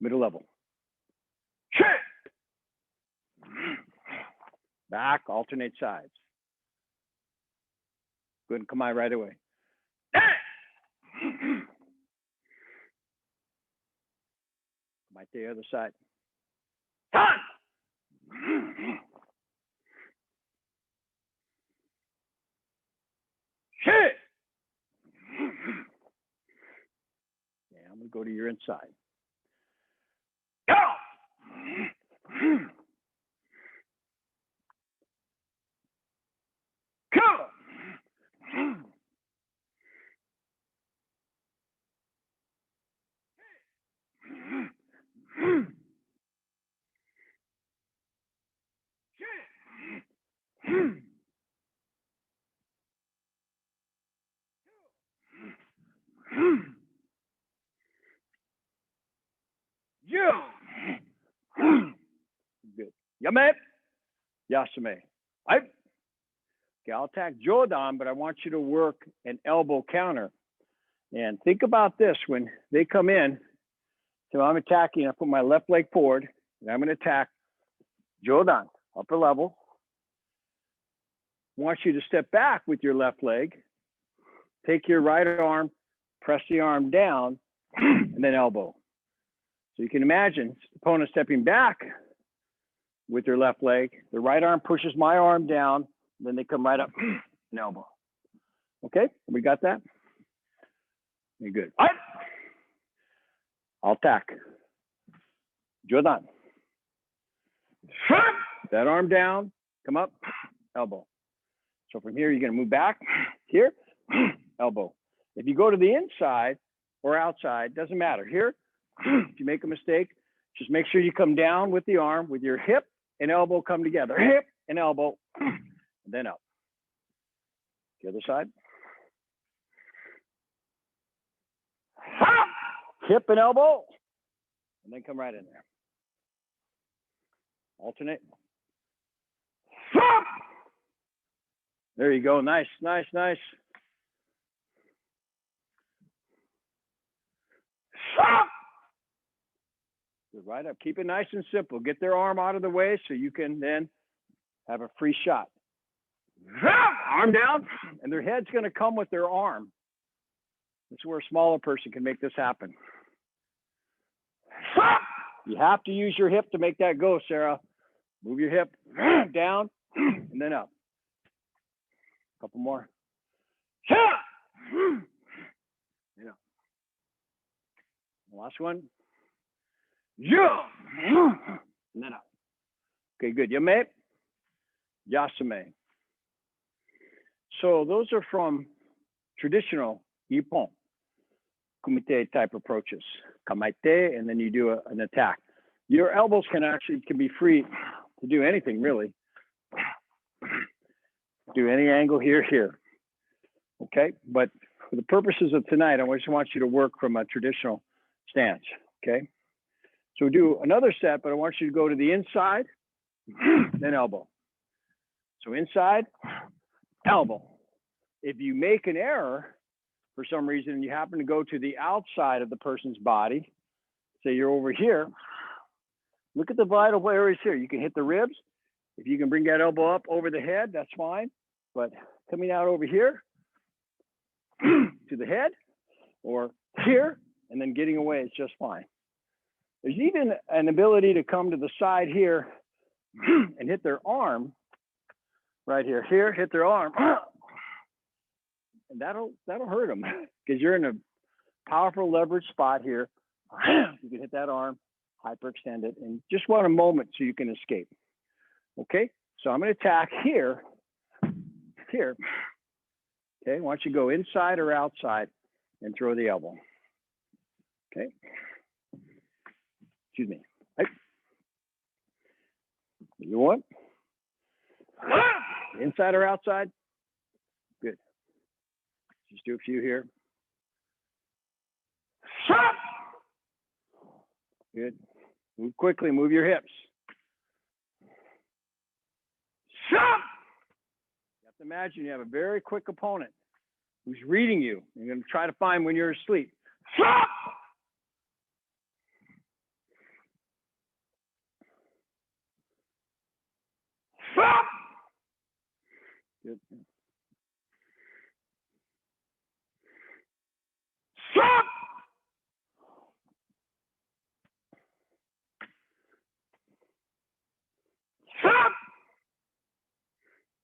Middle level. Back, alternate sides. Good, come on right away. Might the other side. Shit. Yeah, I'm gonna go to your inside. Go. Go. You. Good. Yame. Yasame. Okay, I'll attack Jodan, but I want you to work an elbow counter. And think about this when they come in. So I'm attacking, I put my left leg forward, and I'm going to attack Jodan, upper level. I want you to step back with your left leg, take your right arm, press the arm down, and then elbow. So you can imagine the opponent stepping back with their left leg, the right arm pushes my arm down, then they come right up and elbow. Okay, we got that? You're good. All right. I'll attack. Jodan. That arm down, come up, elbow. So from here, you're gonna move back, here, elbow. If you go to the inside or outside, doesn't matter. Here, if you make a mistake, just make sure you come down with the arm, with your hip and elbow come together. Hip and elbow, and then up. The other side. Hip and elbow, and then come right in there. Alternate. There you go. Nice, nice, nice. Good, right up. Keep it nice and simple. Get their arm out of the way so you can then have a free shot. Arm down, and their head's going to come with their arm. This is where a smaller person can make this happen. You have to use your hip to make that go, Sarah. Move your hip down and then up. A couple more. Yeah. Last one. Yeah. And then up. Okay, good. Yame. Yasame. So those are from traditional Ippon kumite type approaches. Kamaite, and then you do an attack. Your elbows can be free to do anything really. Do any angle here. Okay, but for the purposes of tonight, I just want you to work from a traditional stance. Okay, so we do another set, but I want you to go to the inside, then elbow. So inside, elbow. If you make an error for some reason and you happen to go to the outside of the person's body, say you're over here, look at the vital areas here. You can hit the ribs. If you can bring that elbow up over the head, that's fine. But coming out over here to the head or here and then getting away is just fine. There's even an ability to come to the side here and hit their arm right here. Here, hit their arm. And that'll hurt them because you're in a powerful leverage spot here. You can hit that arm, hyperextend it, and just want a moment so you can escape. Okay, so I'm going to attack here. Okay, I want you to go inside or outside and throw the elbow. Okay, excuse me. Right. You want inside or outside? Good. Just do a few here. Good. Move quickly, move your hips. You have to imagine you have a very quick opponent who's reading you. You're going to try to find when you're asleep. Good.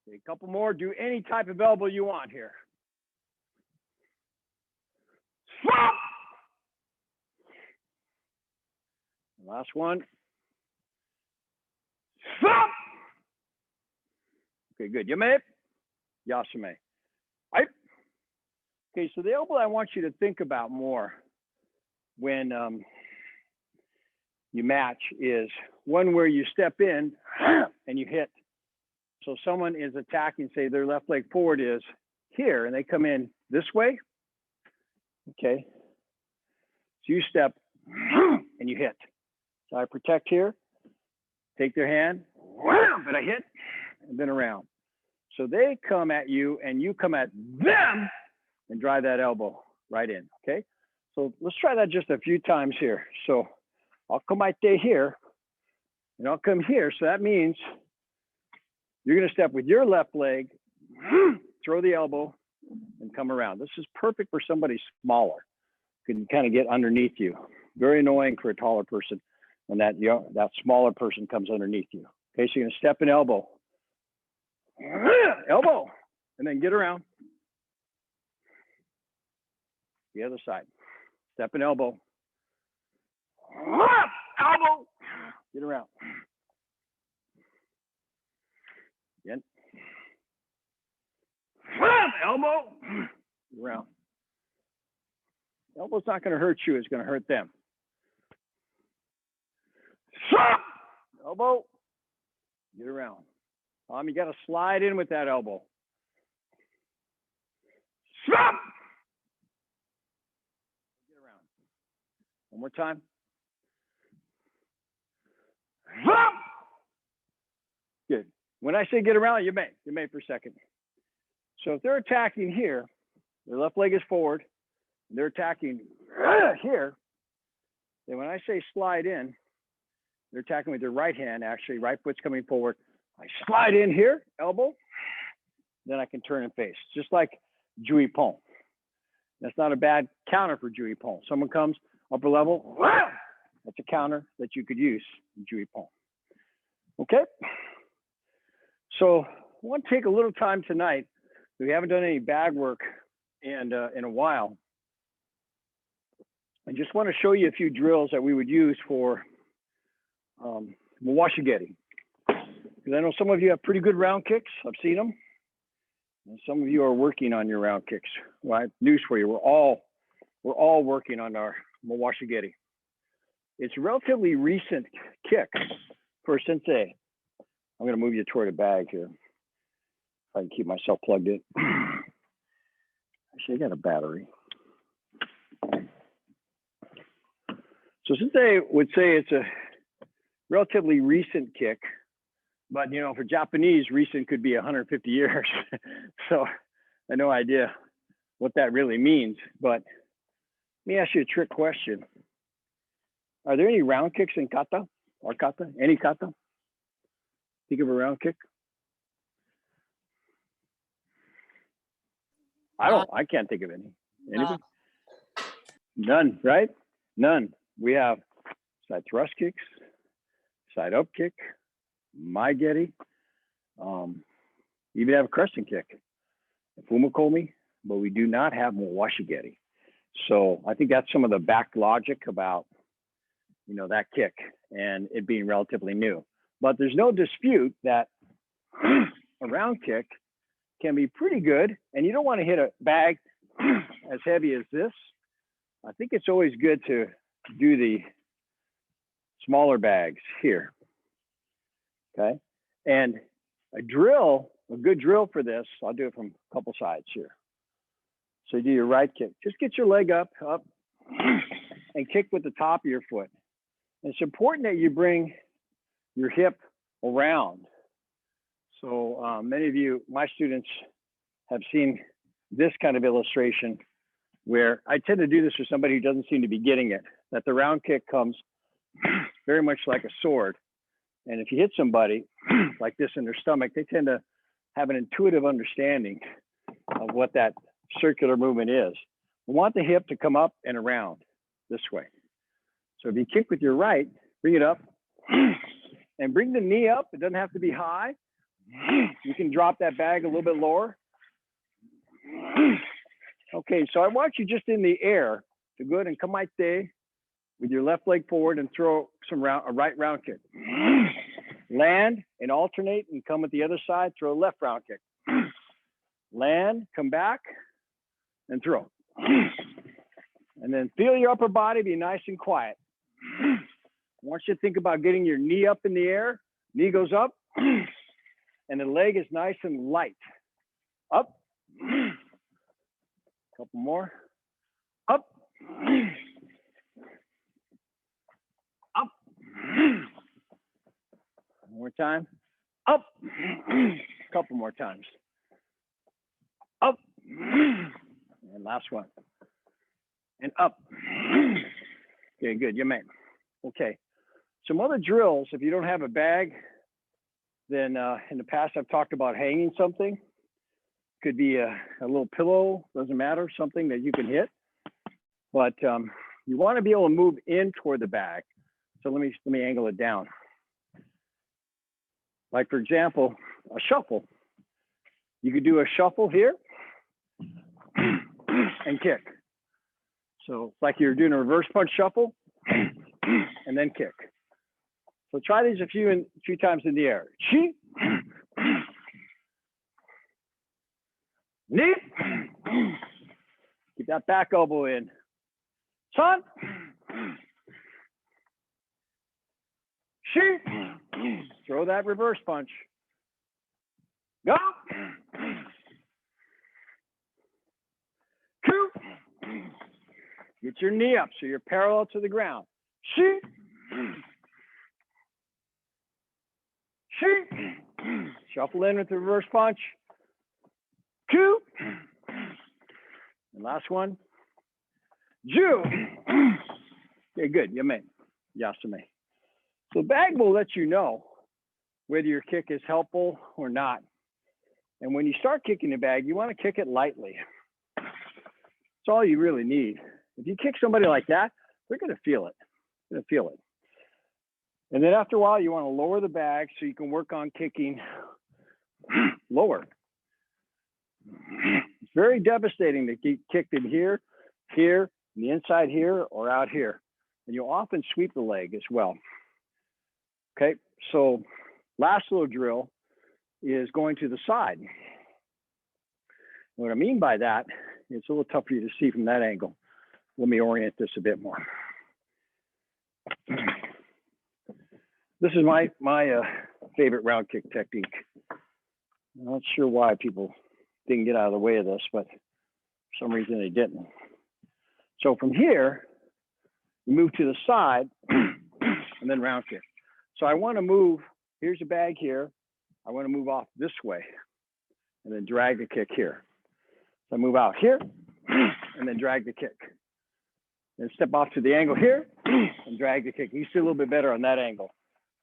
Okay, a couple more. Do any type of elbow you want here. Last one. Okay, good. Yame, yasame. Right. Okay, so the elbow I want you to think about more when you match is one where you step in and you hit. So someone is attacking, say their left leg forward is here, and they come in this way. Okay. So you step and you hit. So I protect here, take their hand, but I hit, and then around. So they come at you, and you come at them and drive that elbow right in, okay? So let's try that just a few times here. So I'll come right there here, and I'll come here. So that means you're gonna step with your left leg, throw the elbow, and come around. This is perfect for somebody smaller. Can kind of get underneath you. Very annoying for a taller person when that smaller person comes underneath you. Okay, so you're gonna step an elbow, elbow, and then get around. The other side. Step an elbow, elbow, get around. Again. Elbow, get around. Elbow's not going to hurt you, it's going to hurt them. Elbow, get around. You got to slide in with that elbow. Get around. One more time. Good. When I say get around, you may for a second. So if they're attacking here, their left leg is forward, and they're attacking here, then when I say slide in, they're attacking with their right hand, actually, right foot's coming forward. I slide in here, elbow, then I can turn and face, just like Jui Pong. That's not a bad counter for Jui Pong. Someone comes, upper level, that's a counter that you could use in Jui Pong. Okay? So I want to take a little time tonight. We haven't done any bag work in a while. I just want to show you a few drills that we would use for Mawashigeri. Because I know some of you have pretty good round kicks. I've seen them. And some of you are working on your round kicks. Well, news for you, we're all working on our Mawashigeri. It's a relatively recent kick for sensei. I'm going to move you toward a bag here. If I can keep myself plugged in. Actually, I got a battery. So sensei would say it's a relatively recent kick, but you know, for Japanese, recent could be 150 years. So I have no idea what that really means, but let me ask you a trick question. Are there any round kicks in kata or kata? Any kata? Think of a round kick? I can't think of any. Anybody? None, right? None. We have side thrust kicks, side up kick, maigeri, even have a crescent kick, fumakomi, but we do not have mawashigeri. So I think that's some of the back logic about, you know, that kick and it being relatively new. But there's no dispute that a round kick can be pretty good, and you don't want to hit a bag as heavy as this. I think it's always good to do the smaller bags here, okay? And a drill, a good drill for this, I'll do it from a couple sides here. So you do your right kick. Just get your leg up, and kick with the top of your foot. And it's important that you bring your hip around. So many of you, my students, have seen this kind of illustration where I tend to do this for somebody who doesn't seem to be getting it, that the round kick comes very much like a sword. And if you hit somebody like this in their stomach, they tend to have an intuitive understanding of what that circular movement is. We want the hip to come up and around this way. So if you kick with your right, bring it up and bring the knee up. It doesn't have to be high. You can drop that bag a little bit lower. Okay, so I want you just in the air to go ahead and kamaite with your left leg forward and throw a right round kick. Land and alternate and come at the other side, throw a left round kick. Land, come back, and throw. And then feel your upper body be nice and quiet. I want you to think about getting your knee up in the air. Knee goes up, and the leg is nice and light. Up. Couple more. Up. Up. One more time. Up. Couple more times. Up. And last one. And up. Okay, good. You may. Okay. Some other drills, if you don't have a bag, then in the past I've talked about hanging something. Could be a little pillow, doesn't matter, something that you can hit. But you want to be able to move in toward the bag. So let me angle it down. Like for example, a shuffle. You could do a shuffle here and kick. So it's like you're doing a reverse punch shuffle and then kick. So try these a few times in the air. Chi. Knee. Keep that back elbow in. Son. She. Throw that reverse punch. Go. Two. Get your knee up so you're parallel to the ground. She. She. Shuffle in with the reverse punch. Two. last one. Ju. Okay, good. Yame. Yasame. So the bag will let you know whether your kick is helpful or not. And when you start kicking the bag, you want to kick it lightly. That's all you really need. If you kick somebody like that, they're going to feel it. They're going to feel it. And then after a while, you want to lower the bag so you can work on kicking lower. It's very devastating to get kicked in here, here, on the inside here, or out here. And you'll often sweep the leg as well. Okay, so last little drill is going to the side. What I mean by that, it's a little tough for you to see from that angle. Let me orient this a bit more. This is my favorite round kick technique. I'm not sure why people didn't get out of the way of this, but for some reason they didn't. So from here, you move to the side and then round kick. So I want to move, here's a bag here. I want to move off this way and then drag the kick here. So I move out here and then drag the kick. Then step off to the angle here and drag the kick. You see a little bit better on that angle.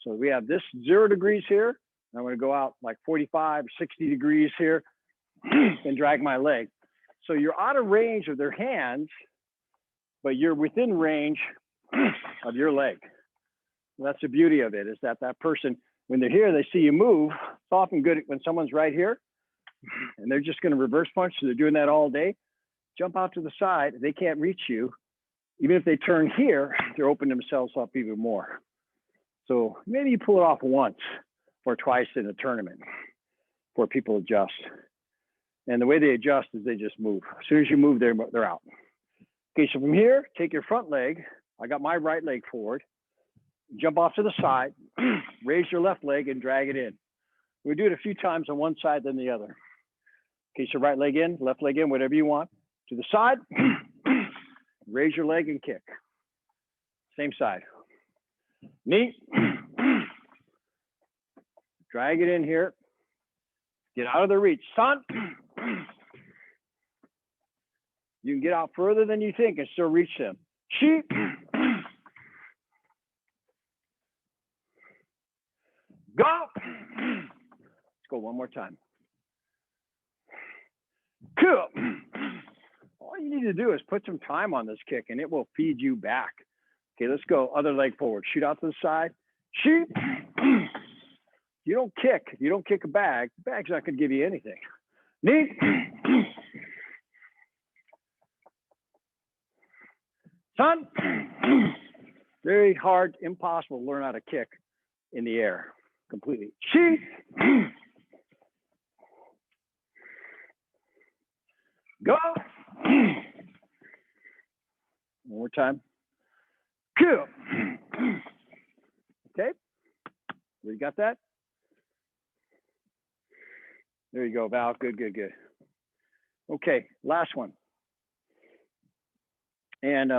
So we have this 0 degrees here. And I'm going to go out like 45, 60 degrees here and drag my leg. So you're out of range of their hands, but you're within range of your leg. And that's the beauty of it, is that that person, when they're here, they see you move. It's often good when someone's right here and they're just going to reverse punch. So they're doing that all day. Jump out to the side. They can't reach you. Even if they turn here, they're opening themselves up even more. So maybe you pull it off once or twice in a tournament before people adjust. And the way they adjust is they just move. As soon as you move, they're out. Okay, so from here, take your front leg. I got my right leg forward. Jump off to the side, raise your left leg and drag it in. We do it a few times on one side, then the other. Okay, so right leg in, left leg in, whatever you want. To the side, raise your leg and kick. Same side. Knee. Drag it in here. Get out of the reach. Son. You can get out further than you think and still reach them. Sheep. Go. Let's go one more time. Cool. All you need to do is put some time on this kick and it will feed you back. Okay, let's go. Other leg forward. Shoot out to the side. Sheep. You don't kick. You don't kick a bag. The bag's not going to give you anything. Knee. Son. Very hard, impossible to learn how to kick in the air completely. Sheep. Go. One more time. Cool. Okay. We got that? There you go, Val. Good, good, good. Okay, last one. And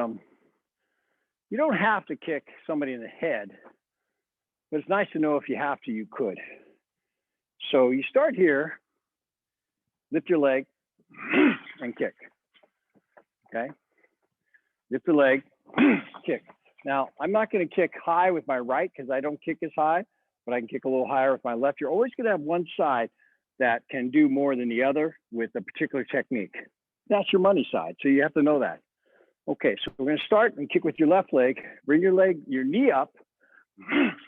you don't have to kick somebody in the head, but it's nice to know if you have to, you could. So you start here, lift your leg, and kick. Okay? Lift the leg, kick. Now, I'm not going to kick high with my right because I don't kick as high, but I can kick a little higher with my left. You're always going to have one side that can do more than the other with a particular technique. That's your money side, so you have to know that. Okay, so we're going to start and kick with your left leg. Bring your leg, your knee up,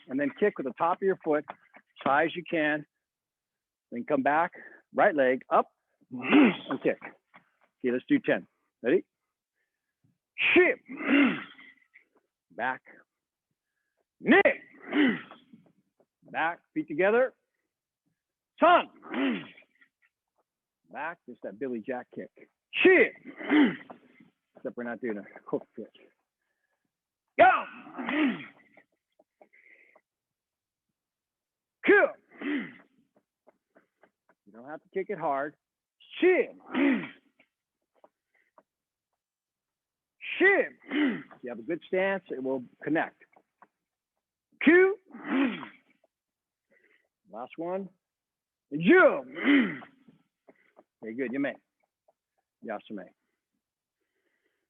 and then kick with the top of your foot as high as you can. Then come back, right leg up, and kick. Okay, let's do 10. Ready? Ship. Back. Knee. Back, feet together. Ton. Back, just that Billy Jack kick. Ship. Except we're not doing a hook kick. Go. Cool. You don't have to kick it hard. Ship. Ship. If you have a good stance, it will connect. Q. Last one. Jump. Very good. You may. Yasame.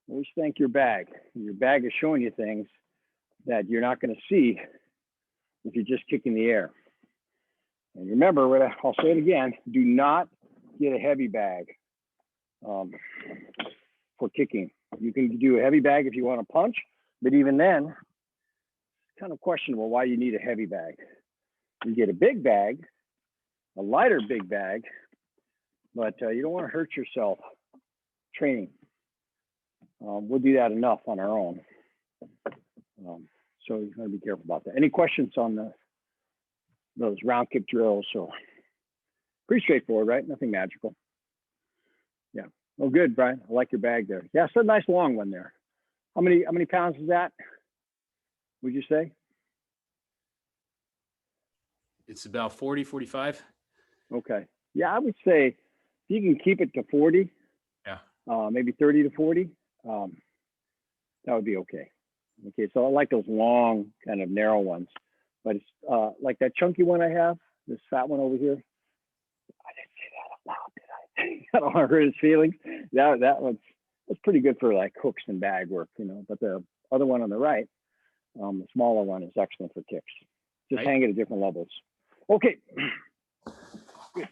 Always thank your bag. Your bag is showing you things that you're not going to see if you're just kicking the air. And remember, I'll say it again, do not get a heavy bag for kicking. You can do a heavy bag if you want to punch, but even then, it's kind of questionable why you need a heavy bag. You get a big bag, a lighter big bag, but you don't want to hurt yourself training. We'll do that enough on our own. So you got to be careful about that. Any questions on those round kick drills? So pretty straightforward, right? Nothing magical. Yeah. Oh, good, Brian. I like your bag there. Yeah, it's a nice long one there. How many pounds is that? Would you say? It's about 40, 45. Okay. Yeah, I would say if you can keep it to 40, Yeah. Maybe 30 to 40, that would be okay. Okay, so I like those long, kind of narrow ones, but it's like that chunky one I have, this fat one over here. I didn't say that out loud, did I? I don't want to hurt his feelings. That's pretty good for like hooks and bag work, you know. But the other one on the right, the smaller one, is excellent for kicks. Just Right. hang it at different levels. Okay. Good.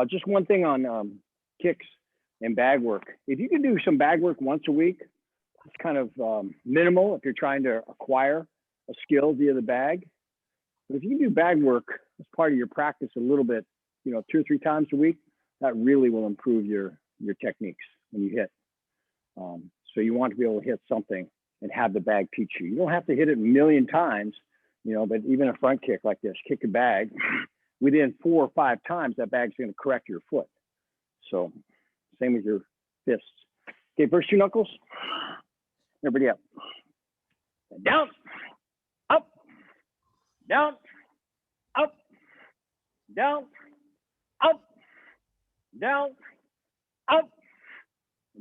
Just one thing on kicks and bag work. If you can do some bag work once a week, it's kind of minimal if you're trying to acquire a skill via the bag. But if you can do bag work as part of your practice a little bit, you know, 2 or 3 times a week, that really will improve your techniques when you hit. So you want to be able to hit something and have the bag teach you. You don't have to hit it a million times, you know, but even a front kick like this, kick a bag, within 4 or 5 times, that bag's going to correct your foot. So same with your fists. Okay, first 2 knuckles. Everybody up. Down, up, down, up, down, up, down, up,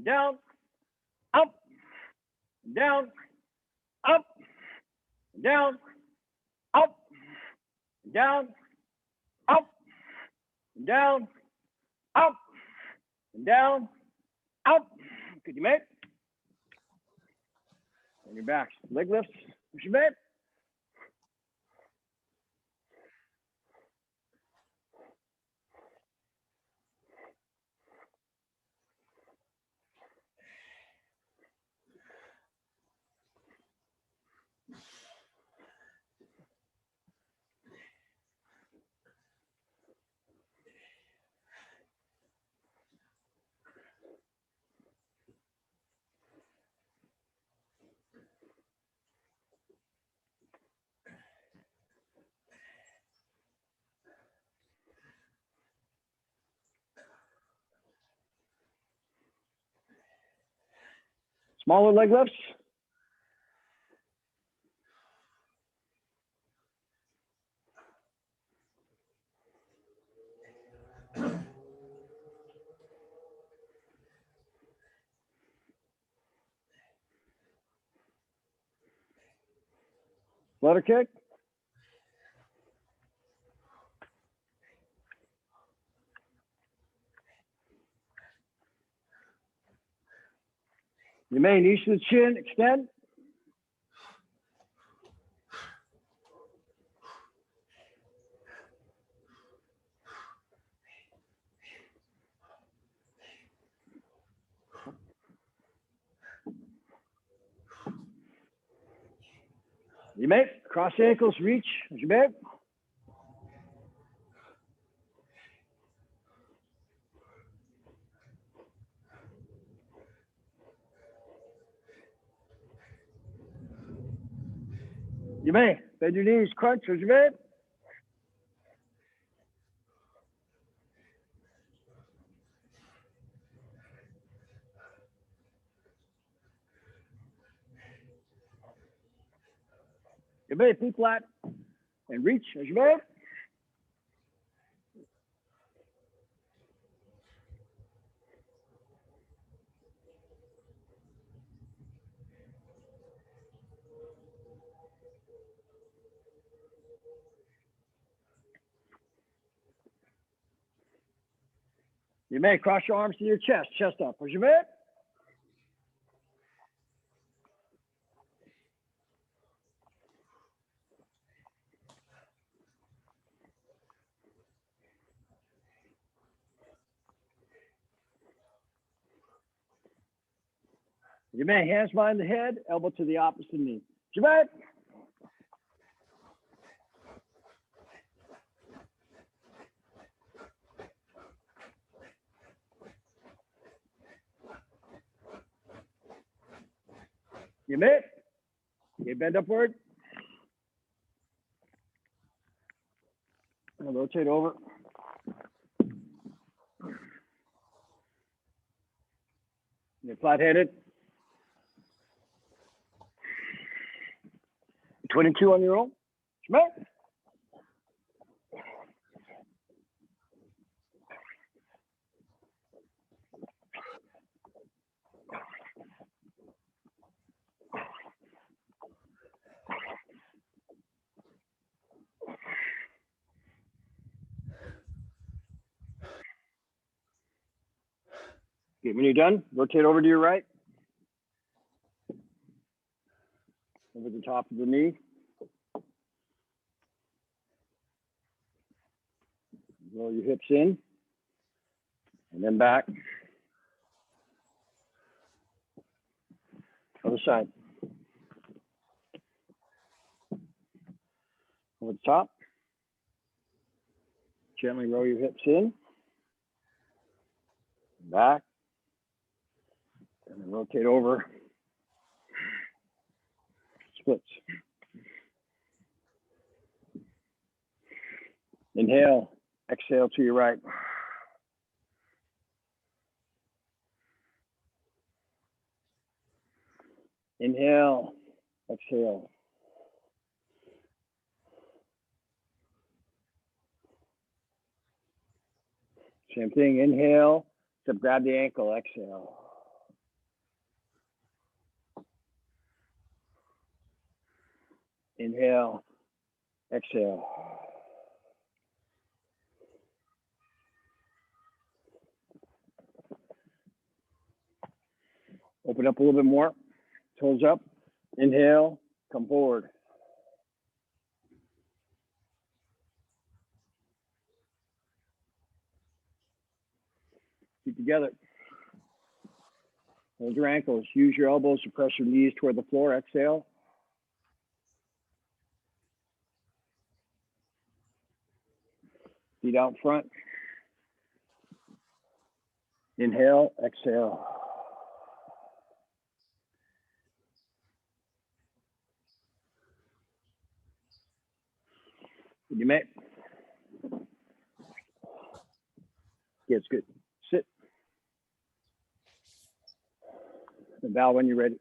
down, up, down, up, down, up, down, up, down, up, down, up. Good, you mate. On your backs, leg lifts. Push your mate. Smaller leg lifts. Flutter kick. You may knees to the chin, extend. You may cross ankles, reach as you may. You may bend your knees, crunch as you may. You may feet flat and reach as you may. You may cross your arms to your chest, chest up. Push your bit. You may hands behind the head, elbow to the opposite knee. Push your bit. You may. You bend upward. And rotate over. You're flat-headed. 22 on your own. Right. Okay, when you're done, rotate over to your right. Over the top of the knee. Roll your hips in. And then back. Other side. Over the top. Gently roll your hips in. Back. And then rotate over. Splits. Inhale. Exhale to your right. Inhale. Exhale. Same thing. Inhale. Except grab the ankle. Exhale. Inhale. Exhale. Open up a little bit more. Toes up. Inhale. Come forward. Keep together. Hold your ankles. Use your elbows to press your knees toward the floor. Exhale. Feet out front. Inhale. Exhale. You may. Yeah, it's good. Sit. And bow when you're ready.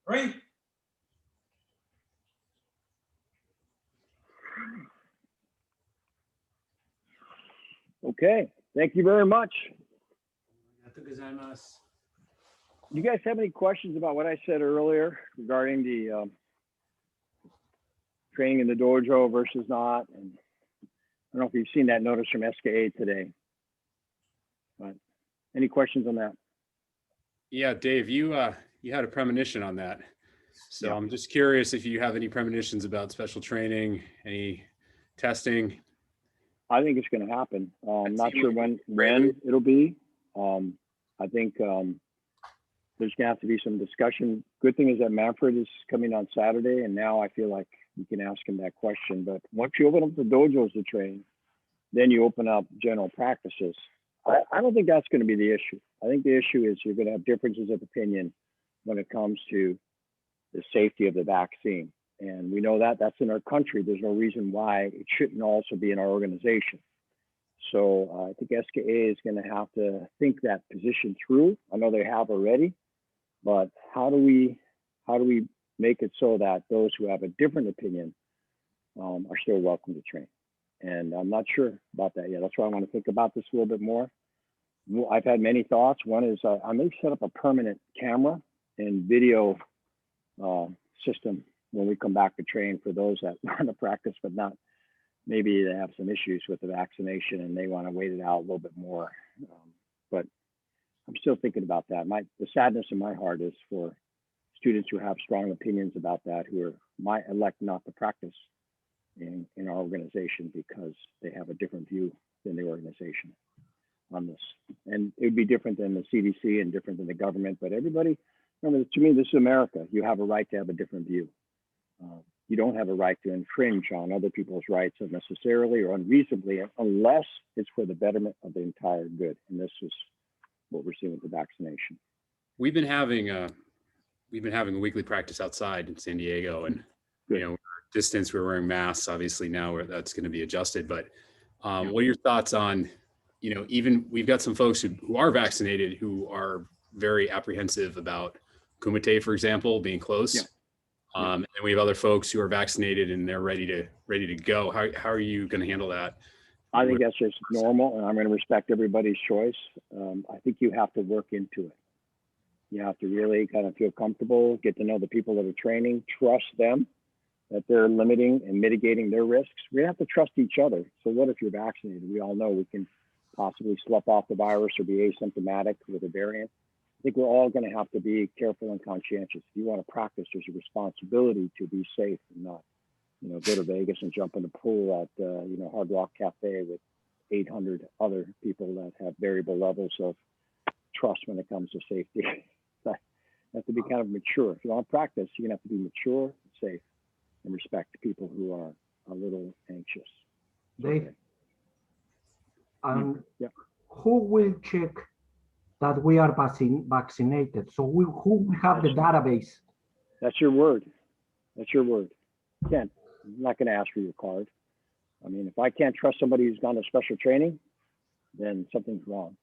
Ring. Okay. Thank you very much. Gozaimasu. You guys have any questions about what I said earlier regarding the training in the dojo versus not? And I don't know if you've seen that notice from SKA today, but any questions on that? Yeah, Dave, you had a premonition on that. So Yeah. I'm just curious if you have any premonitions about special training, any testing. I think it's going to happen. Not seemed sure like when it'll be. I think there's going to have to be some discussion. Good thing is that Manfred is coming on Saturday, and now I feel like you can ask him that question. But once you open up the dojos to train, then you open up general practices. I don't think that's going to be the issue. I think the issue is you're going to have differences of opinion when it comes to the safety of the vaccine. And we know that that's in our country. There's no reason why it shouldn't also be in our organization. So I think SKA is going to have to think that position through. I know they have already, but how do we make it so that those who have a different opinion are still welcome to train? And I'm not sure about that yet. That's why I want to think about this a little bit more. I've had many thoughts. One is I may set up a permanent camera and video system when we come back to train for those that want to practice, but not, maybe they have some issues with the vaccination and they want to wait it out a little bit more. But I'm still thinking about that. The sadness in my heart is for students who have strong opinions about that, who might elect not to practice in our organization because they have a different view than the organization on this. And it would be different than the CDC and different than the government, but everybody, remember, to me, this is America. You have a right to have a different view. You don't have a right to infringe on other people's rights unnecessarily or unreasonably, unless it's for the betterment of the entire good. And this is what we're seeing with the vaccination. We've been having a weekly practice outside in San Diego, and Good. you know, distance, we're wearing masks. Obviously now where that's going to be adjusted. But what are your thoughts on, you know, even we've got some folks who are vaccinated who are very apprehensive about Kumite, for example, being closed. Yeah. And we have other folks who are vaccinated and they're ready to go. How are you going to handle that? I think that's just normal, and I'm going to respect everybody's choice. I think you have to work into it. You have to really kind of feel comfortable, get to know the people that are training, trust them, that they're limiting and mitigating their risks. We have to trust each other. So what if you're vaccinated? We all know we can possibly slough off the virus or be asymptomatic with a variant. I think we're all going to have to be careful and conscientious. If you want to practice, there's a responsibility to be safe and not, you know, go to Vegas and jump in the pool at, you know, Hard Rock Cafe with 800 other people that have variable levels of trust when it comes to safety. You have to be kind of mature. If you want to practice, you're going to have to be mature, safe, and respect people who are a little anxious. Dave, Yeah. who will check that we are vaccinated? So who will have the database? That's your word. That's your word. Ken, I'm not going to ask for your card. I mean, if I can't trust somebody who's gone to special training, then something's wrong.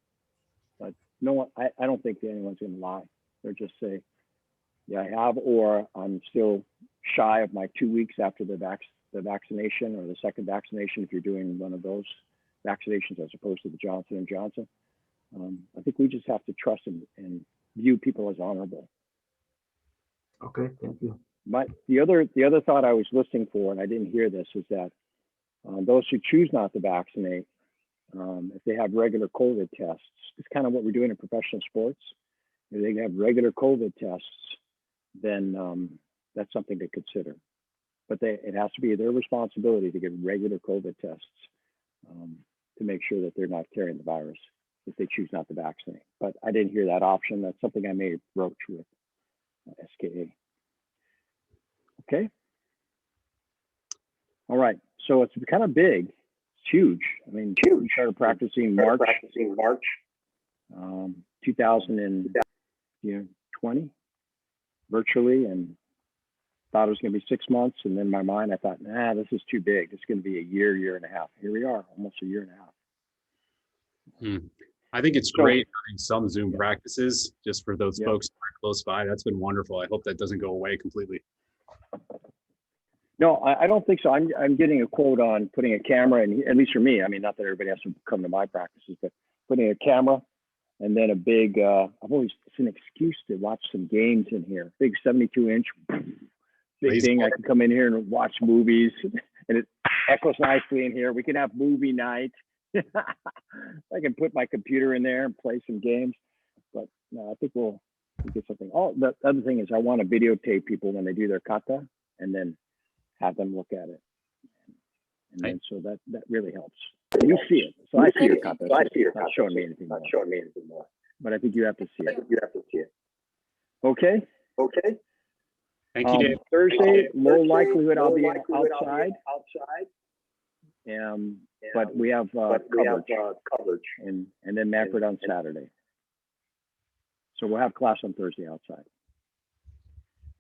But no one, I don't think anyone's going to lie. They'll just say, yeah, I have, or I'm still shy of my 2 weeks after the vaccination or the second vaccination, if you're doing one of those vaccinations as opposed to the Johnson & Johnson. I think we just have to trust and view people as honorable. Okay, thank you. The other thought I was listening for, and I didn't hear this, is that those who choose not to vaccinate, if they have regular COVID tests, it's kind of what we're doing in professional sports. If they have regular COVID tests, then that's something to consider. But it has to be their responsibility to get regular COVID tests to make sure that they're not carrying the virus if they choose not to vaccinate. But I didn't hear that option. That's something I may broach with SKA. Okay. All right. So it's kind of big. It's huge. I mean, we started practicing March 2020 virtually, and thought it was going to be 6 months. And then in my mind, I thought, nah, this is too big. It's going to be a year and a half. Here we are, almost a year and a half. I think it's great having some Zoom practices just for those folks who are close by. That's been wonderful. I hope that doesn't go away completely. No, I don't think so. I'm getting a quote on putting a camera in, at least for me. I mean, not that everybody has to come to my practices, but putting a camera and then a big, I've always, it's an excuse to watch some games in here. Big 72-inch, big thing. I can come in here and watch movies, and it echoes nicely in here. We can have movie night. I can put my computer in there and play some games. But no, I think we'll get something. Oh, the other thing is I want to videotape people when they do their kata, and then have them look at it. And then, so that really helps. You see it. So I see your kata. It's not showing me anything more. But I think you have to see it. Okay. Thank you, Dave. Thursday, low likelihood I'll be outside. But we have coverage. And then Manfred on Saturday. So we'll have class on Thursday outside.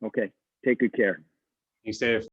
Okay, take good care. Thanks, Dave.